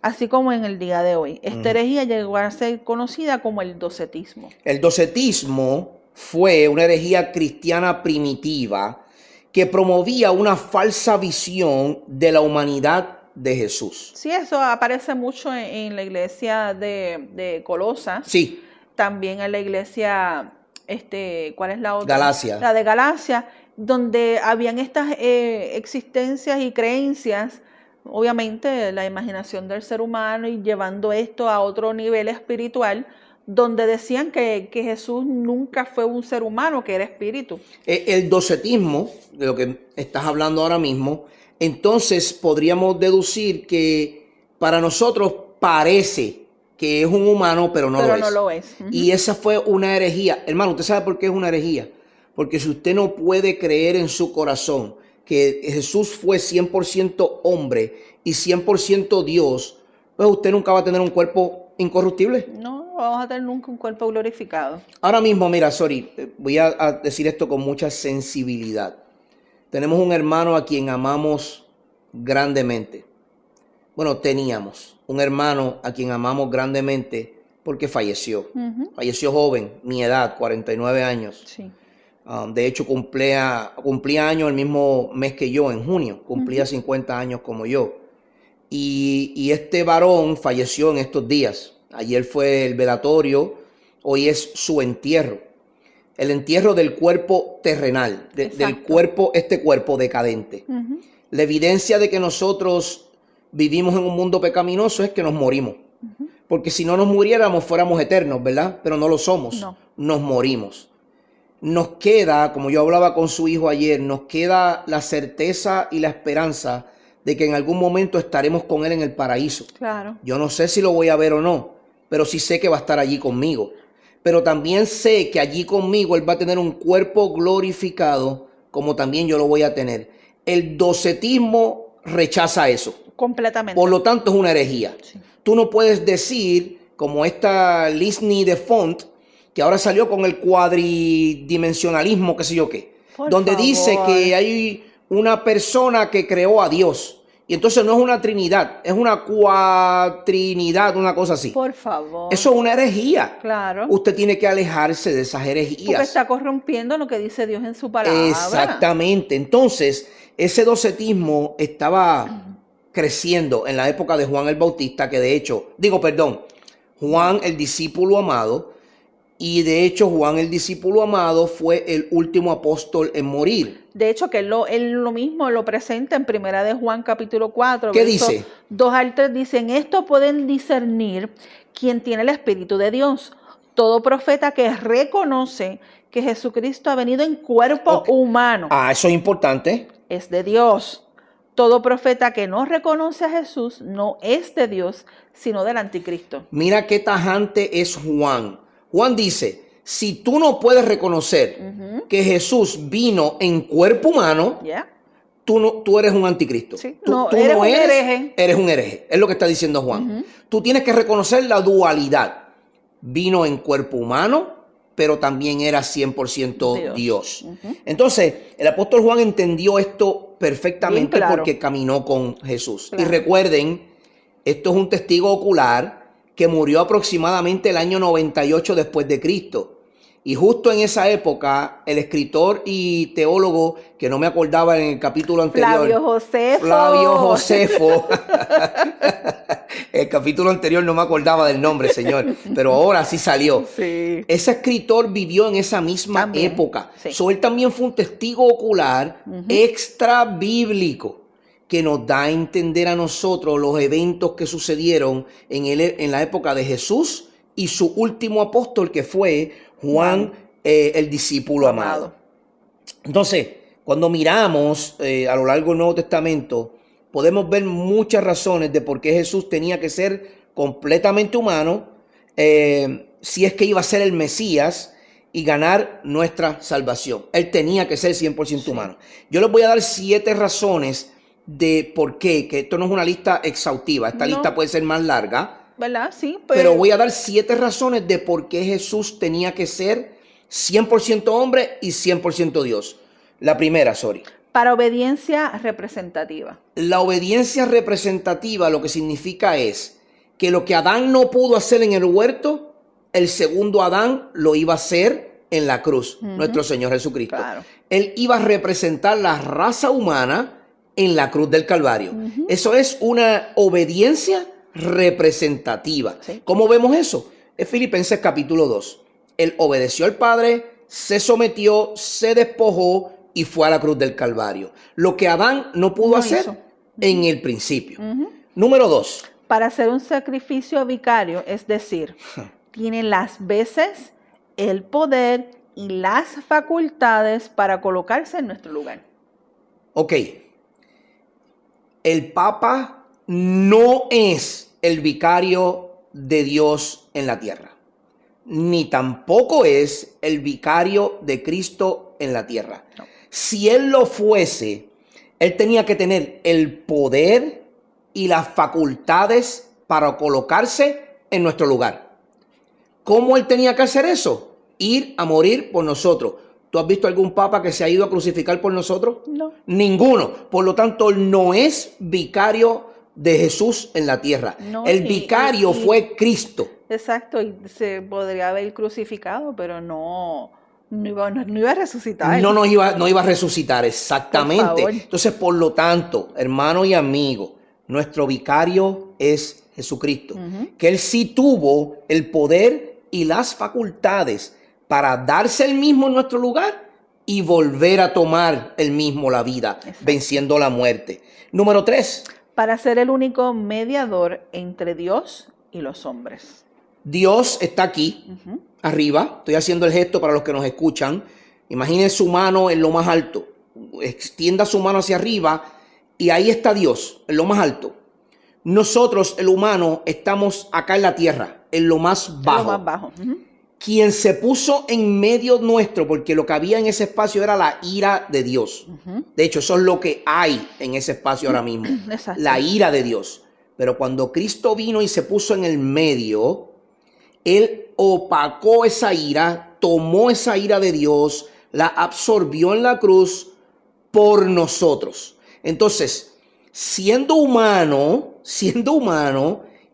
así como en el día de hoy. Esta herejía llegó a ser conocida como el docetismo. El docetismo fue una herejía cristiana primitiva que promovía una falsa visión de la humanidad de Jesús. Sí, eso aparece mucho en la iglesia de Colosas. Sí, También en la iglesia, ¿cuál es la otra? Galacia. La de Galacia, donde habían estas existencias y creencias, obviamente la imaginación del ser humano y llevando esto a otro nivel espiritual, donde decían que Jesús nunca fue un ser humano, que era espíritu. El docetismo, de lo que estás hablando ahora mismo, entonces podríamos deducir que para nosotros parece que es un humano, pero no lo es. Ujú. Y esa fue una herejía. Hermano, ¿usted sabe por qué es una herejía? Porque si usted no puede creer en su corazón que Jesús fue 100% hombre y 100% Dios, pues usted nunca va a tener un cuerpo incorruptible. No vamos a tener nunca un cuerpo glorificado. Ahora mismo, mira, voy a decir esto con mucha sensibilidad. Tenemos un hermano a quien amamos grandemente. Bueno, teníamos un hermano a quien amamos grandemente porque falleció. Ujú. Falleció joven, mi edad, 49 años. Sí. De hecho, cumplía años el mismo mes que yo, en junio. Cumplía 50 años como yo. Y este varón falleció en estos días. Ayer fue el velatorio, hoy es su entierro. El entierro del cuerpo terrenal, del Exacto. este cuerpo decadente. Ujú. La evidencia de que nosotros vivimos en un mundo pecaminoso es que nos morimos. Ujú. Porque si no nos muriéramos, fuéramos eternos, ¿verdad? Pero no lo somos. No. Nos morimos. Nos queda, como yo hablaba con su hijo ayer, nos queda la certeza y la esperanza de que en algún momento estaremos con él en el paraíso. Claro. Yo no sé si lo voy a ver o no, pero sí sé que va a estar allí conmigo. Pero también sé que allí conmigo él va a tener un cuerpo glorificado, como también yo lo voy a tener. El docetismo rechaza eso. Completamente. Por lo tanto, es una herejía. Sí. Tú no puedes decir, como esta Lisny de Font, que ahora salió con el cuadridimensionalismo, qué sé yo qué, Por donde favor. dice que hay una persona que creó a Dios. Y entonces no es una trinidad, es una cuatrinidad, una cosa así. Por favor. Eso es una herejía. Claro. Usted tiene que alejarse de esas Porque herejías. está corrompiendo lo que dice Dios en su palabra. Exactamente. Entonces, ese docetismo estaba creciendo en la época de Juan el Bautista, que de hecho, Juan el discípulo amado, y de hecho Juan el discípulo amado fue el último apóstol en morir. De hecho, que él lo mismo lo presenta en Primera de Juan capítulo 4. ¿Qué versos dice? 2 al 3 dice, en esto pueden discernir quien tiene el Espíritu de Dios. Todo profeta que reconoce que Jesucristo ha venido en cuerpo humano Eso es importante. es de Dios. Todo profeta que no reconoce a Jesús no es de Dios, sino del anticristo. Mira qué tajante es Juan. Juan dice, si tú no puedes reconocer que Jesús vino en cuerpo humano, ¿Ya? tú eres un anticristo. Sí. Tú No, no eres un eres, hereje. eres un hereje. Es lo que está diciendo Juan. Tú tienes que reconocer la dualidad. vino en cuerpo humano, pero también era 100% Dios. Entonces, el apóstol Juan entendió esto perfectamente porque caminó con Jesús. Y recuerden, esto es un testigo ocular que murió aproximadamente el año 98 después de Cristo. Y justo en esa época, el escritor y teólogo, que no me acordaba en el capítulo anterior, Flavio Josefo. El capítulo anterior no me acordaba del nombre, señor, pero ahora sí salió. Sí. Ese escritor vivió en esa misma época. Sí. Él también fue un testigo ocular extra bíblico que nos da a entender a nosotros los eventos que sucedieron en la época de Jesús y su último apóstol, que fue Juan, el discípulo amado. Entonces, cuando miramos a lo largo del Nuevo Testamento, podemos ver muchas razones de por qué Jesús tenía que ser completamente humano, si es que iba a ser el Mesías y ganar nuestra salvación. Él tenía que ser 100% humano. Yo les voy a dar 7 razones de por qué, que esto no es una lista exhaustiva, esta lista puede ser más larga, ¿verdad? Sí, pero voy a dar 7 razones de por qué Jesús tenía que ser 100% hombre y 100% Dios. La primera, para obediencia representativa. La obediencia representativa lo que significa es que lo que Adán no pudo hacer en el huerto, el segundo Adán lo iba a hacer en la cruz, nuestro Señor Jesucristo. Claro. Él iba a representar la raza humana en la cruz del Calvario. Eso es una obediencia representativa. Sí. ¿Cómo vemos eso? Es Filipenses capítulo 2. Él obedeció al Padre, se sometió, se despojó y fue a la cruz del Calvario. Lo que Adán no pudo hacer en el principio. Número 2. Para hacer un sacrificio vicario, es decir, tiene las veces, el poder y las facultades para colocarse en nuestro lugar. Ok. El Papa no es el vicario de Dios en la tierra, ni tampoco es el vicario de Cristo en la tierra. No. Si él lo fuese, él tenía que tener el poder y las facultades para colocarse en nuestro lugar. ¿Cómo él tenía que hacer eso? Ir a morir por nosotros. ¿Tú has visto algún papa que se ha ido a crucificar por nosotros? No. Ninguno. Por lo tanto, él no es vicario de Jesús en la tierra. No, el vicario fue Cristo. Exacto, y se podría haber crucificado, pero no iba a resucitar. No iba a resucitar, exactamente. Entonces, por lo tanto, hermano y amigo, nuestro vicario es Jesucristo, que él sí tuvo el poder y las facultades para darse el mismo en nuestro lugar y volver a tomar el mismo la vida, venciendo la muerte. Número 3. Para ser el único mediador entre Dios y los hombres. Dios está aquí, arriba. Estoy haciendo el gesto para los que nos escuchan. Imaginen su mano en lo más alto. Extienda su mano hacia arriba y ahí está Dios, en lo más alto. Nosotros, el humano, estamos acá en la tierra, en lo más bajo. En lo más bajo. Quien se puso en medio nuestro, porque lo que había en ese espacio era la ira de Dios. De hecho, eso es lo que hay en ese espacio ahora mismo. Exacto. La ira de Dios. Pero cuando Cristo vino y se puso en el medio, Él opacó esa ira, tomó esa ira de Dios, la absorbió en la cruz por nosotros. Entonces, siendo humano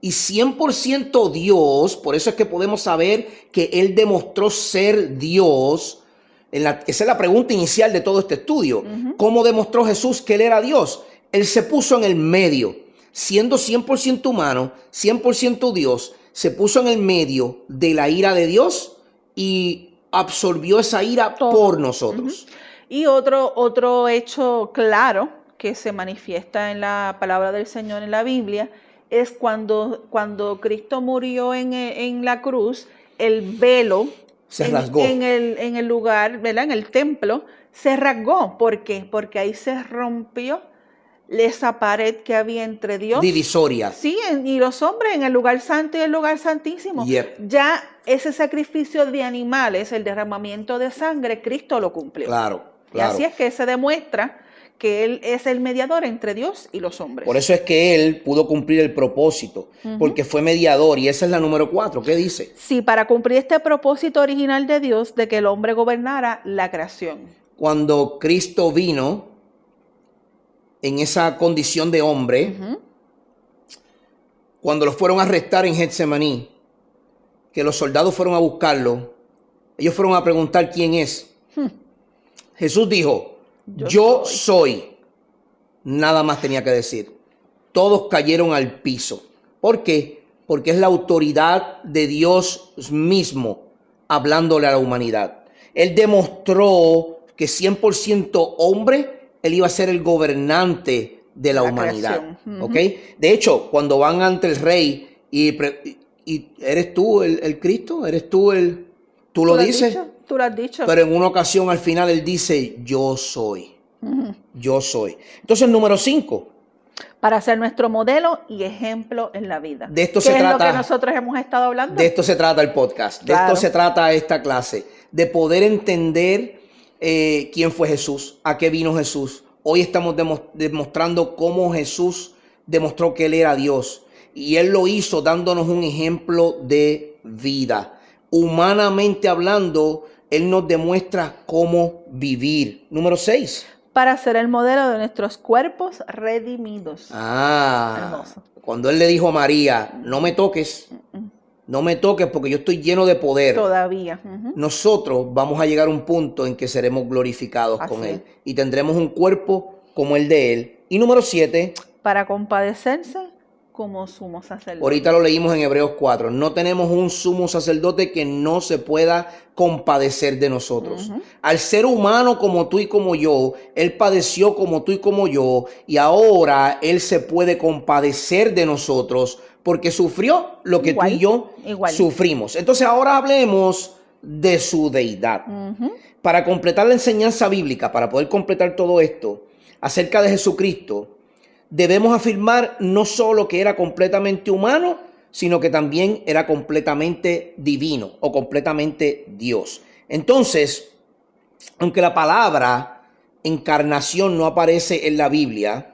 y 100% Dios, por eso es que podemos saber que Él demostró ser Dios. Esa es la pregunta inicial de todo este estudio. ¿Cómo demostró Jesús que Él era Dios? Él se puso en el medio, siendo 100% humano, 100% Dios, se puso en el medio de la ira de Dios y absorbió esa ira por nosotros. Y otro hecho claro que se manifiesta en la palabra del Señor en la Biblia es cuando Cristo murió en la cruz, el velo se rasgó en el lugar, ¿verdad? En el templo, se rasgó. ¿Por qué? Porque ahí se rompió esa pared que había entre Dios. Divisoria. Sí, y los hombres en el lugar santo y el lugar santísimo. Ya ese sacrificio de animales, el derramamiento de sangre, Cristo lo cumplió. Claro. Y así es que se demuestra que Él es el mediador entre Dios y los hombres. Por eso es que Él pudo cumplir el propósito, porque fue mediador, y esa es la número 4. ¿Qué dice? Sí, para cumplir este propósito original de Dios de que el hombre gobernara la creación. Cuando Cristo vino en esa condición de hombre, cuando lo fueron a arrestar en Getsemaní, que los soldados fueron a buscarlo, ellos fueron a preguntar quién es. Jesús dijo, yo soy. Nada más tenía que decir. Todos cayeron al piso. ¿Por qué? Porque es la autoridad de Dios mismo hablándole a la humanidad. Él demostró que 100% hombre, él iba a ser el gobernante de la humanidad. ¿Ok? De hecho, cuando van ante el rey y ¿eres tú el Cristo? ¿Eres tú el...? ¿Tú lo dices? Tú lo has dicho. Pero en una ocasión al final él dice, yo soy. Yo soy. Entonces, número 5. Para ser nuestro modelo y ejemplo en la vida. De esto se trata. ¿Qué es lo que nosotros hemos estado hablando? De esto se trata el podcast. Claro. De esto se trata esta clase. De poder entender quién fue Jesús, a qué vino Jesús. Hoy estamos demostrando cómo Jesús demostró que Él era Dios. Y Él lo hizo dándonos un ejemplo de vida. Humanamente hablando, Él nos demuestra cómo vivir. Número 6. Para ser el modelo de nuestros cuerpos redimidos. Hermoso. Cuando Él le dijo a María, no me toques. No me toques porque yo estoy lleno de poder. Todavía. Nosotros vamos a llegar a un punto en que seremos glorificados con Él. Y tendremos un cuerpo como el de Él. Y número 7. Para compadecerse como sumo sacerdote. Ahorita lo leímos en Hebreos 4. No tenemos un sumo sacerdote que no se pueda compadecer de nosotros. Al ser humano como tú y como yo, Él padeció como tú y como yo, y ahora Él se puede compadecer de nosotros porque sufrió lo que tú y yo sufrimos. Entonces ahora hablemos de su deidad. Para completar la enseñanza bíblica, para poder completar todo esto acerca de Jesucristo, debemos afirmar no solo que era completamente humano, sino que también era completamente divino o completamente Dios. Entonces, aunque la palabra encarnación no aparece en la Biblia,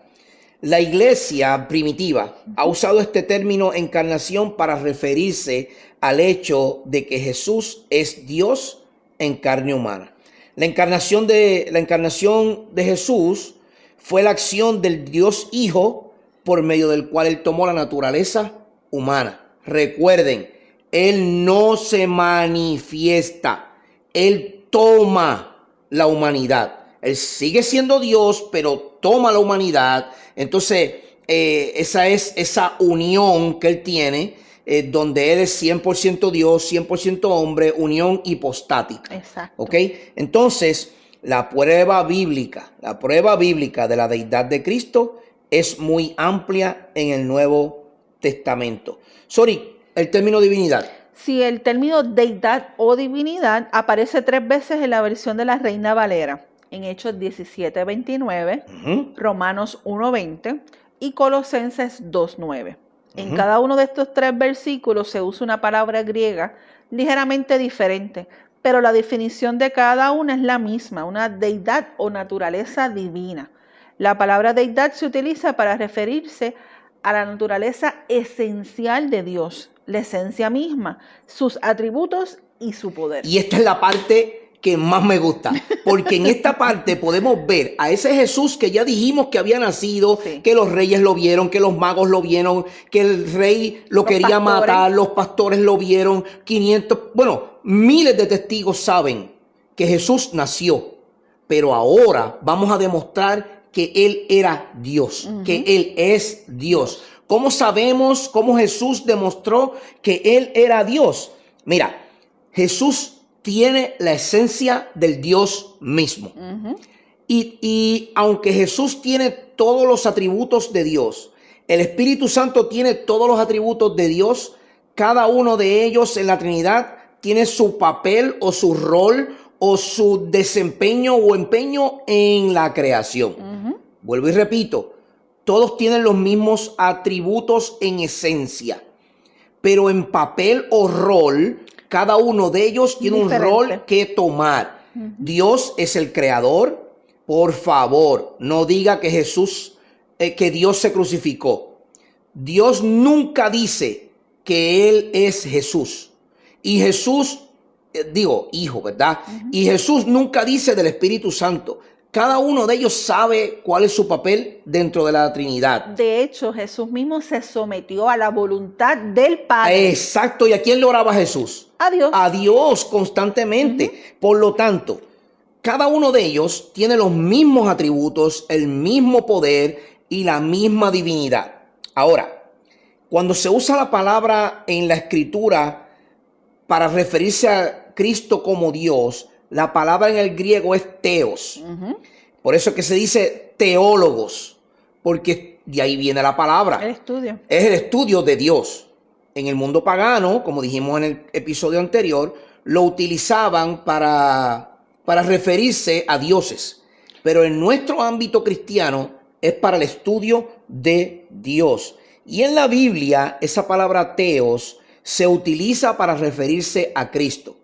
la iglesia primitiva ha usado este término encarnación para referirse al hecho de que Jesús es Dios en carne humana. La encarnación de Jesús fue la acción del Dios Hijo por medio del cual Él tomó la naturaleza humana. Recuerden, Él no se manifiesta, Él toma la humanidad. Él sigue siendo Dios, pero toma la humanidad. Entonces, esa es esa unión que Él tiene, donde Él es 100% Dios, 100% hombre, unión hipostática. Exacto. ¿Ok? Entonces, la prueba bíblica de la deidad de Cristo es muy amplia en el Nuevo Testamento. Sorry, el término divinidad. Sí, el término deidad o divinidad aparece 3 veces en la versión de la Reina Valera, en Hechos 17:29, Romanos 1:20 y Colosenses 2:9. En cada uno de estos 3 versículos se usa una palabra griega ligeramente diferente, pero la definición de cada una es la misma, una deidad o naturaleza divina. La palabra deidad se utiliza para referirse a la naturaleza esencial de Dios, la esencia misma, sus atributos y su poder. Y esta es la parte que más me gusta, porque en esta parte podemos ver a ese Jesús que ya dijimos que había nacido, que los reyes lo vieron, que los magos lo vieron, que el rey lo quería matar, los pastores lo vieron, 500, miles de testigos saben que Jesús nació, pero ahora vamos a demostrar que Él era Dios, que Él es Dios. ¿Cómo sabemos cómo Jesús demostró que Él era Dios? Mira, Jesús tiene la esencia del Dios mismo. Y aunque Jesús tiene todos los atributos de Dios, el Espíritu Santo tiene todos los atributos de Dios, cada uno de ellos en la Trinidad tiene su papel o su rol o su desempeño o empeño en la creación. Vuelvo y repito, todos tienen los mismos atributos en esencia, pero en papel o rol, cada uno de ellos tiene un rol que tomar. Dios es el creador, Por favor, no diga que que Dios se crucificó. Dios nunca dice que Él es Jesús. Y Jesús, hijo, ¿verdad? Y Jesús nunca dice del Espíritu Santo. Cada uno de ellos sabe cuál es su papel dentro de la Trinidad. De hecho, Jesús mismo se sometió a la voluntad del Padre. Exacto. ¿Y a quién le oraba Jesús? A Dios. A Dios constantemente. Por lo tanto, cada uno de ellos tiene los mismos atributos, el mismo poder y la misma divinidad. Ahora, cuando se usa la palabra en la Escritura para referirse a Cristo como Dios, la palabra en el griego es theos. Por eso es que se dice teólogos, porque de ahí viene la palabra. El estudio. Es el estudio de Dios. En el mundo pagano, como dijimos en el episodio anterior, lo utilizaban para referirse a dioses. Pero en nuestro ámbito cristiano es para el estudio de Dios. Y en la Biblia, esa palabra teos se utiliza para referirse a Cristo.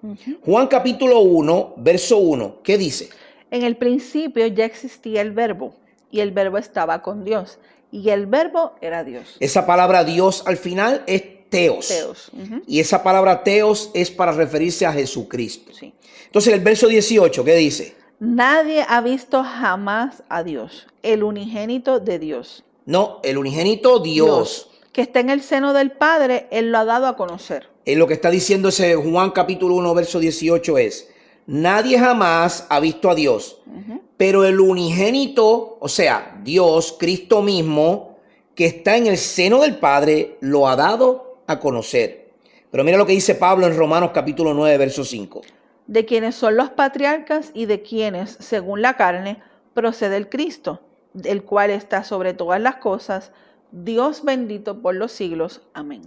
Juan capítulo 1, verso 1, ¿qué dice? En el principio ya existía el verbo, y el verbo estaba con Dios, y el verbo era Dios. Esa palabra Dios al final es teos. Teos. Y esa palabra teos es para referirse a Jesucristo. Sí. Entonces el verso 18, ¿qué dice? Nadie ha visto jamás a Dios, el unigénito de Dios. No, el unigénito Dios. Que está en el seno del Padre, Él lo ha dado a conocer. Lo que está diciendo ese Juan capítulo 1, verso 18 es, nadie jamás ha visto a Dios, pero el unigénito, o sea, Dios, Cristo mismo, que está en el seno del Padre, lo ha dado a conocer. Pero mira lo que dice Pablo en Romanos capítulo 9, verso 5. De quienes son los patriarcas y de quienes, según la carne, procede el Cristo, el cual está sobre todas las cosas, Dios bendito por los siglos. Amén.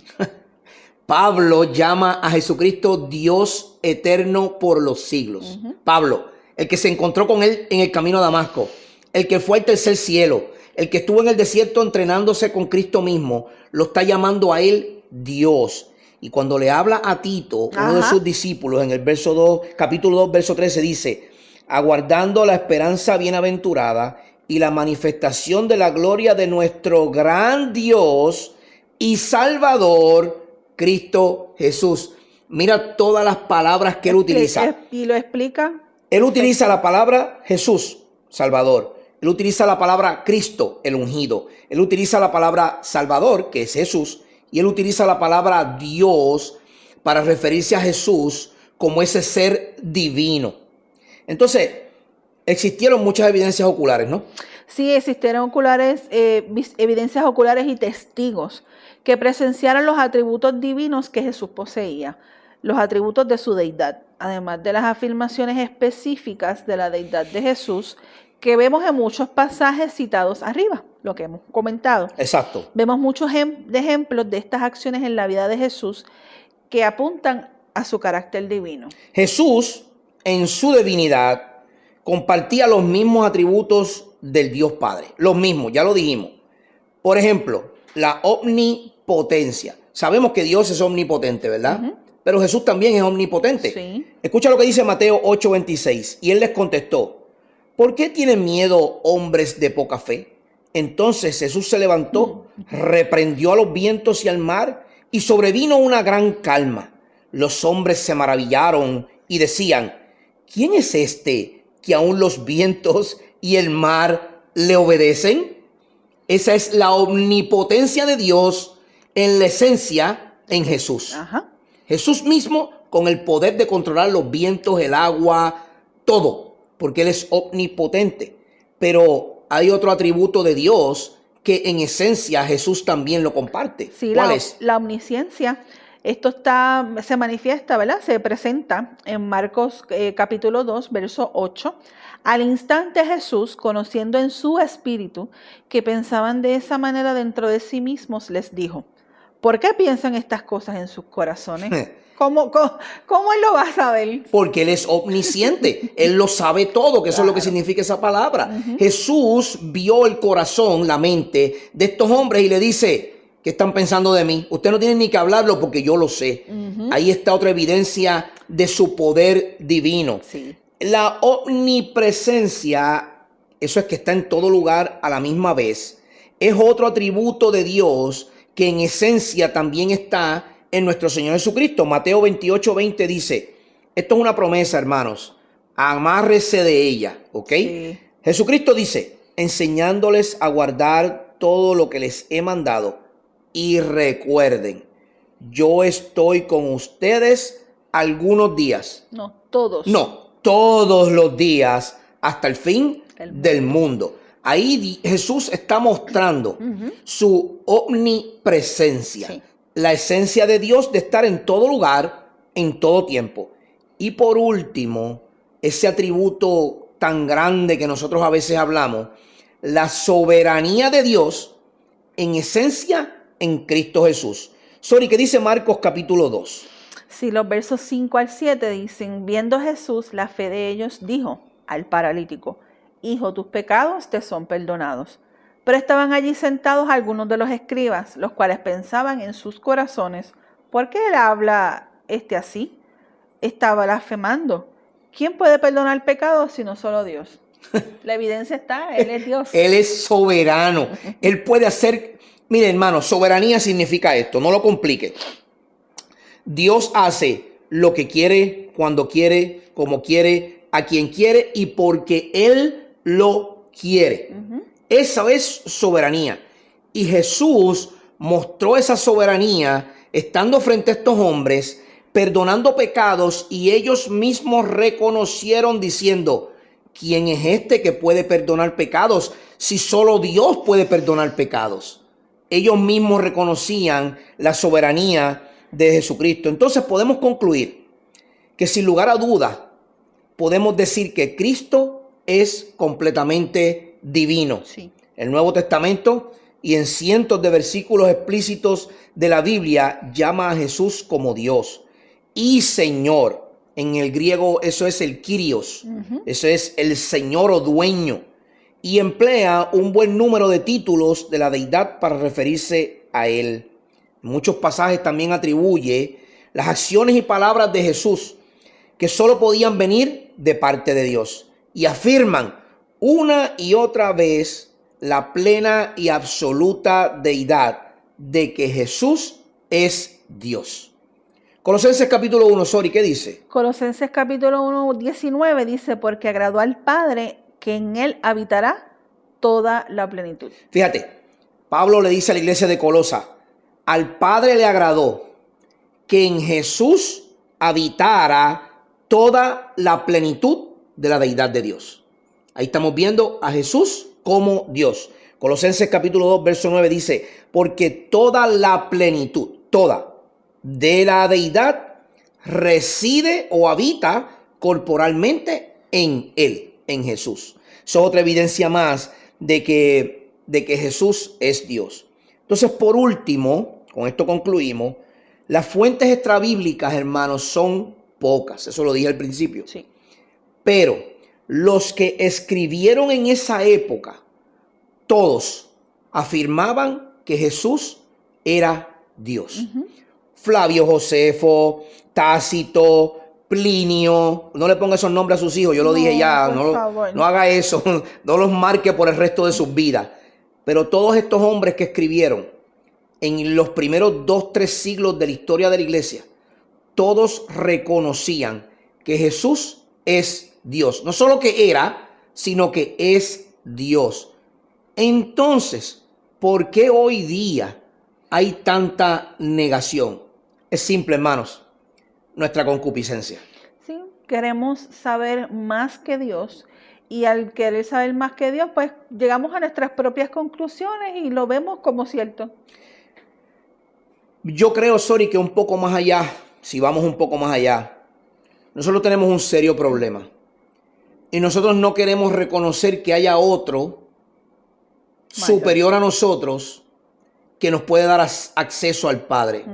Pablo llama a Jesucristo Dios eterno por los siglos. Pablo, el que se encontró con él en el camino a Damasco, el que fue al tercer cielo, el que estuvo en el desierto entrenándose con Cristo mismo, lo está llamando a él Dios. Y cuando le habla a Tito, uno de sus discípulos, en el verso 2, capítulo 2, verso 13, dice, aguardando la esperanza bienaventurada y la manifestación de la gloria de nuestro gran Dios y Salvador, Cristo Jesús. Mira todas las palabras que él utiliza. Y lo explica. Él utiliza la palabra Jesús, Salvador. Él utiliza la palabra Cristo, el ungido. Él utiliza la palabra Salvador, que es Jesús. Y él utiliza la palabra Dios para referirse a Jesús como ese ser divino. Entonces, existieron muchas evidencias oculares, ¿no? Sí, existieron evidencias oculares y testigos que presenciaron los atributos divinos que Jesús poseía, los atributos de su deidad, además de las afirmaciones específicas de la deidad de Jesús que vemos en muchos pasajes citados arriba, lo que hemos comentado. Exacto. Vemos muchos ejemplos de estas acciones en la vida de Jesús que apuntan a su carácter divino. Jesús, en su divinidad, compartía los mismos atributos del Dios Padre. Los mismos, ya lo dijimos. Por ejemplo, la omnipotencia. Sabemos que Dios es omnipotente, ¿verdad? Pero Jesús también es omnipotente. Sí. Escucha lo que dice Mateo 8:26. Y él les contestó, ¿por qué tienen miedo hombres de poca fe? Entonces Jesús se levantó, reprendió a los vientos y al mar, y sobrevino una gran calma. Los hombres se maravillaron y decían, ¿quién es este que aún los vientos y el mar le obedecen? Esa es la omnipotencia de Dios en la esencia en Jesús. Jesús mismo con el poder de controlar los vientos, el agua, todo, porque Él es omnipotente. Pero hay otro atributo de Dios que en esencia Jesús también lo comparte. Sí, ¿Cuál es? La omnisciencia. Esto se manifiesta, ¿verdad? Se presenta en Marcos capítulo 2, verso 8. Al instante Jesús, conociendo en su espíritu que pensaban de esa manera dentro de sí mismos, les dijo, ¿por qué piensan estas cosas en sus corazones? ¿Cómo Él lo va a saber? Porque Él es omnisciente. Él lo sabe todo, que eso es lo que significa esa palabra. Jesús vio el corazón, la mente de estos hombres y le dice, ¿qué están pensando de mí? Usted no tiene ni que hablarlo porque yo lo sé. Ahí está otra evidencia de su poder divino. Sí. La omnipresencia eso es que está en todo lugar a la misma vez, es otro atributo de Dios que en esencia también está en nuestro Señor Jesucristo. Mateo 28:20 dice, esto es una promesa, hermanos, amárrese de ella, ¿ok? Sí. Jesucristo dice, enseñándoles a guardar todo lo que les he mandado, y recuerden, yo estoy con ustedes algunos días. No, todos. No, todos los días hasta el fin del mundo. Ahí Jesús está mostrando su omnipresencia, Sí. la esencia de Dios de estar en todo lugar, en todo tiempo. Y por último, ese atributo tan grande que nosotros a veces hablamos, la soberanía de Dios en esencia en Cristo Jesús. Sorry, ¿qué dice Marcos capítulo 2? Sí, los versos 5 al 7 dicen, viendo Jesús la fe de ellos, dijo al paralítico, hijo, tus pecados te son perdonados. Pero estaban allí sentados algunos de los escribas, los cuales pensaban en sus corazones, ¿por qué él habla así? Está blasfemando. ¿Quién puede perdonar pecados sino solo Dios? La evidencia está, Él es Dios. Él es soberano. Él puede hacer... Mire, hermano, soberanía significa esto, no lo complique. Dios hace lo que quiere, cuando quiere, como quiere, a quien quiere y porque Él lo quiere. Esa es soberanía. Y Jesús mostró esa soberanía estando frente a estos hombres, perdonando pecados, y ellos mismos reconocieron diciendo, ¿quién es este que puede perdonar pecados si solo Dios puede perdonar pecados? Ellos mismos reconocían la soberanía de Jesucristo. Entonces podemos concluir que sin lugar a dudas podemos decir que Cristo es completamente divino. Sí. El Nuevo Testamento y en cientos de versículos explícitos de la Biblia llama a Jesús como Dios y Señor. En el griego eso es el Kyrios, eso es el Señor o dueño, y emplea un buen número de títulos de la deidad para referirse a Él. En muchos pasajes también atribuye las acciones y palabras de Jesús que solo podían venir de parte de Dios, y afirman una y otra vez la plena y absoluta deidad de que Jesús es Dios. Colosenses capítulo 1, Sori, ¿qué dice? Colosenses capítulo 1, 19 dice, porque agradó al Padre que en Él habitará toda la plenitud. Fíjate, Pablo le dice a la iglesia de Colosa, al Padre le agradó que en Jesús habitara toda la plenitud de la deidad de Dios. Ahí estamos viendo a Jesús como Dios. Colosenses capítulo 2, verso 9 dice, porque toda la plenitud, toda, de la deidad reside o habita corporalmente en Él, en Jesús. Eso es otra evidencia más de que Jesús es Dios. Entonces, por último, con esto concluimos, las fuentes extrabíblicas, hermanos, son pocas. Eso lo dije al principio. Sí. Pero los que escribieron en esa época, todos afirmaban que Jesús era Dios. Flavio Josefo, Tácito, Plinio, no le ponga esos nombres a sus hijos, yo lo dije ya, no haga eso, no los marque por el resto de sus vidas. Pero todos estos hombres que escribieron en los primeros 2-3 siglos de la historia de la iglesia, todos reconocían que Jesús es Dios. No solo que era, sino que es Dios. Entonces, ¿por qué hoy día hay tanta negación? Es simple, hermanos, nuestra concupiscencia. Sí, queremos saber más que Dios, y al querer saber más que Dios, pues llegamos a nuestras propias conclusiones y lo vemos como cierto. Yo creo, Sori, que un poco más allá, si vamos un poco más allá, nosotros tenemos un serio problema. Y nosotros no queremos reconocer que haya otro superior a nosotros que nos puede dar acceso al Padre.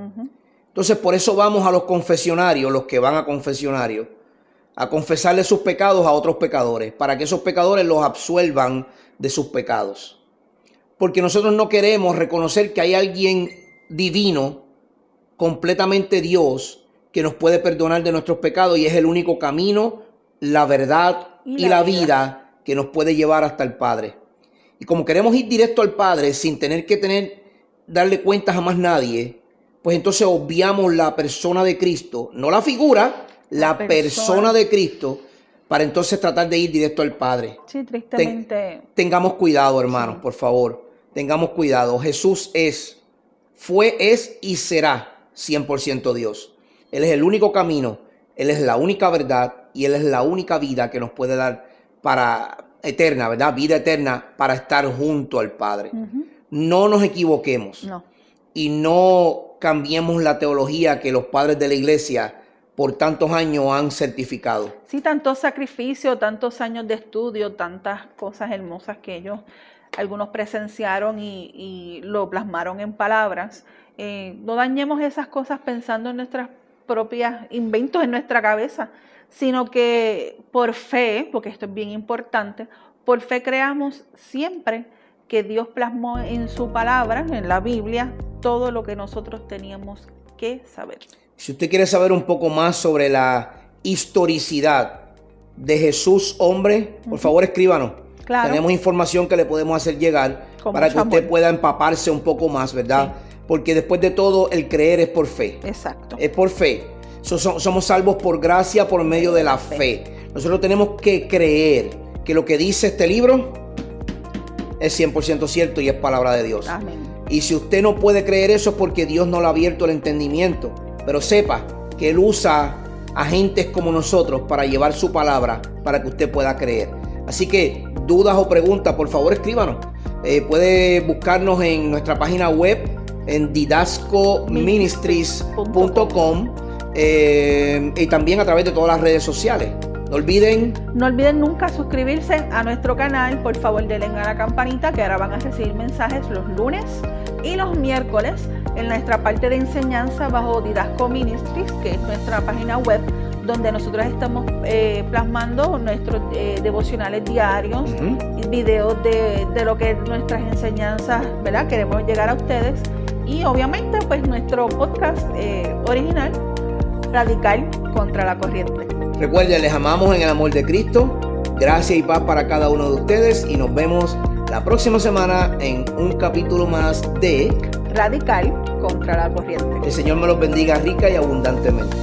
Entonces, por eso vamos a los confesionarios, los que van a confesionarios, a confesarle sus pecados a otros pecadores, para que esos pecadores los absuelvan de sus pecados. Porque nosotros no queremos reconocer que hay alguien divino, completamente Dios, que nos puede perdonar de nuestros pecados, y es el único camino, la verdad y la vida que nos puede llevar hasta el Padre. Y como queremos ir directo al Padre sin tener que darle cuentas a más nadie, pues entonces obviamos la persona de Cristo, no la figura, la persona de Cristo, para entonces tratar de ir directo al Padre. Sí, tristemente. Tengamos cuidado, hermanos, Sí. por favor. Tengamos cuidado. Jesús fue y será 100% Dios. Él es el único camino, Él es la única verdad y Él es la única vida que nos puede dar eterna, ¿verdad? Vida eterna para estar junto al Padre. Ujú. No nos equivoquemos. No. Y no cambiemos la teología que los padres de la iglesia por tantos años han certificado. Sí, tantos sacrificios, tantos años de estudio, tantas cosas hermosas que algunos presenciaron y lo plasmaron en palabras. No dañemos esas cosas pensando en nuestras propias inventos en nuestra cabeza, sino que por fe, porque esto es bien importante, por fe creamos siempre que Dios plasmó en su palabra, en la Biblia, todo lo que nosotros teníamos que saber. Si usted quiere saber un poco más sobre la historicidad de Jesús hombre, por favor escríbanos. Claro. Tenemos información que le podemos hacer llegar Con para que mucho usted amor. pueda empaparse un poco más, ¿verdad? Sí. Porque después de todo, el creer es por fe. Exacto. Es por fe. Somos salvos por gracia por medio de la fe. Nosotros tenemos que creer que lo que dice este libro es 100% cierto y es palabra de Dios. Amén. Y si usted no puede creer eso es porque Dios no le ha abierto el entendimiento. Pero sepa que Él usa a gentes como nosotros para llevar su palabra para que usted pueda creer. Así que dudas o preguntas, por favor escríbanos. Puede buscarnos en nuestra página web en didascoministries.com y también a través de todas las redes sociales. No olviden nunca suscribirse a nuestro canal. Por favor, denle a la campanita que ahora van a recibir mensajes los lunes y los miércoles en nuestra parte de enseñanza bajo Didasco Ministries, que es nuestra página web, donde nosotros estamos plasmando nuestros devocionales diarios, videos de lo que es nuestras enseñanzas, ¿verdad? Queremos llegar a ustedes. Y obviamente, pues nuestro podcast original, Radical contra la Corriente. Recuerden, les amamos en el amor de Cristo. Gracias y paz para cada uno de ustedes y nos vemos la próxima semana en un capítulo más de Radical contra la Corriente. El Señor me los bendiga rica y abundantemente.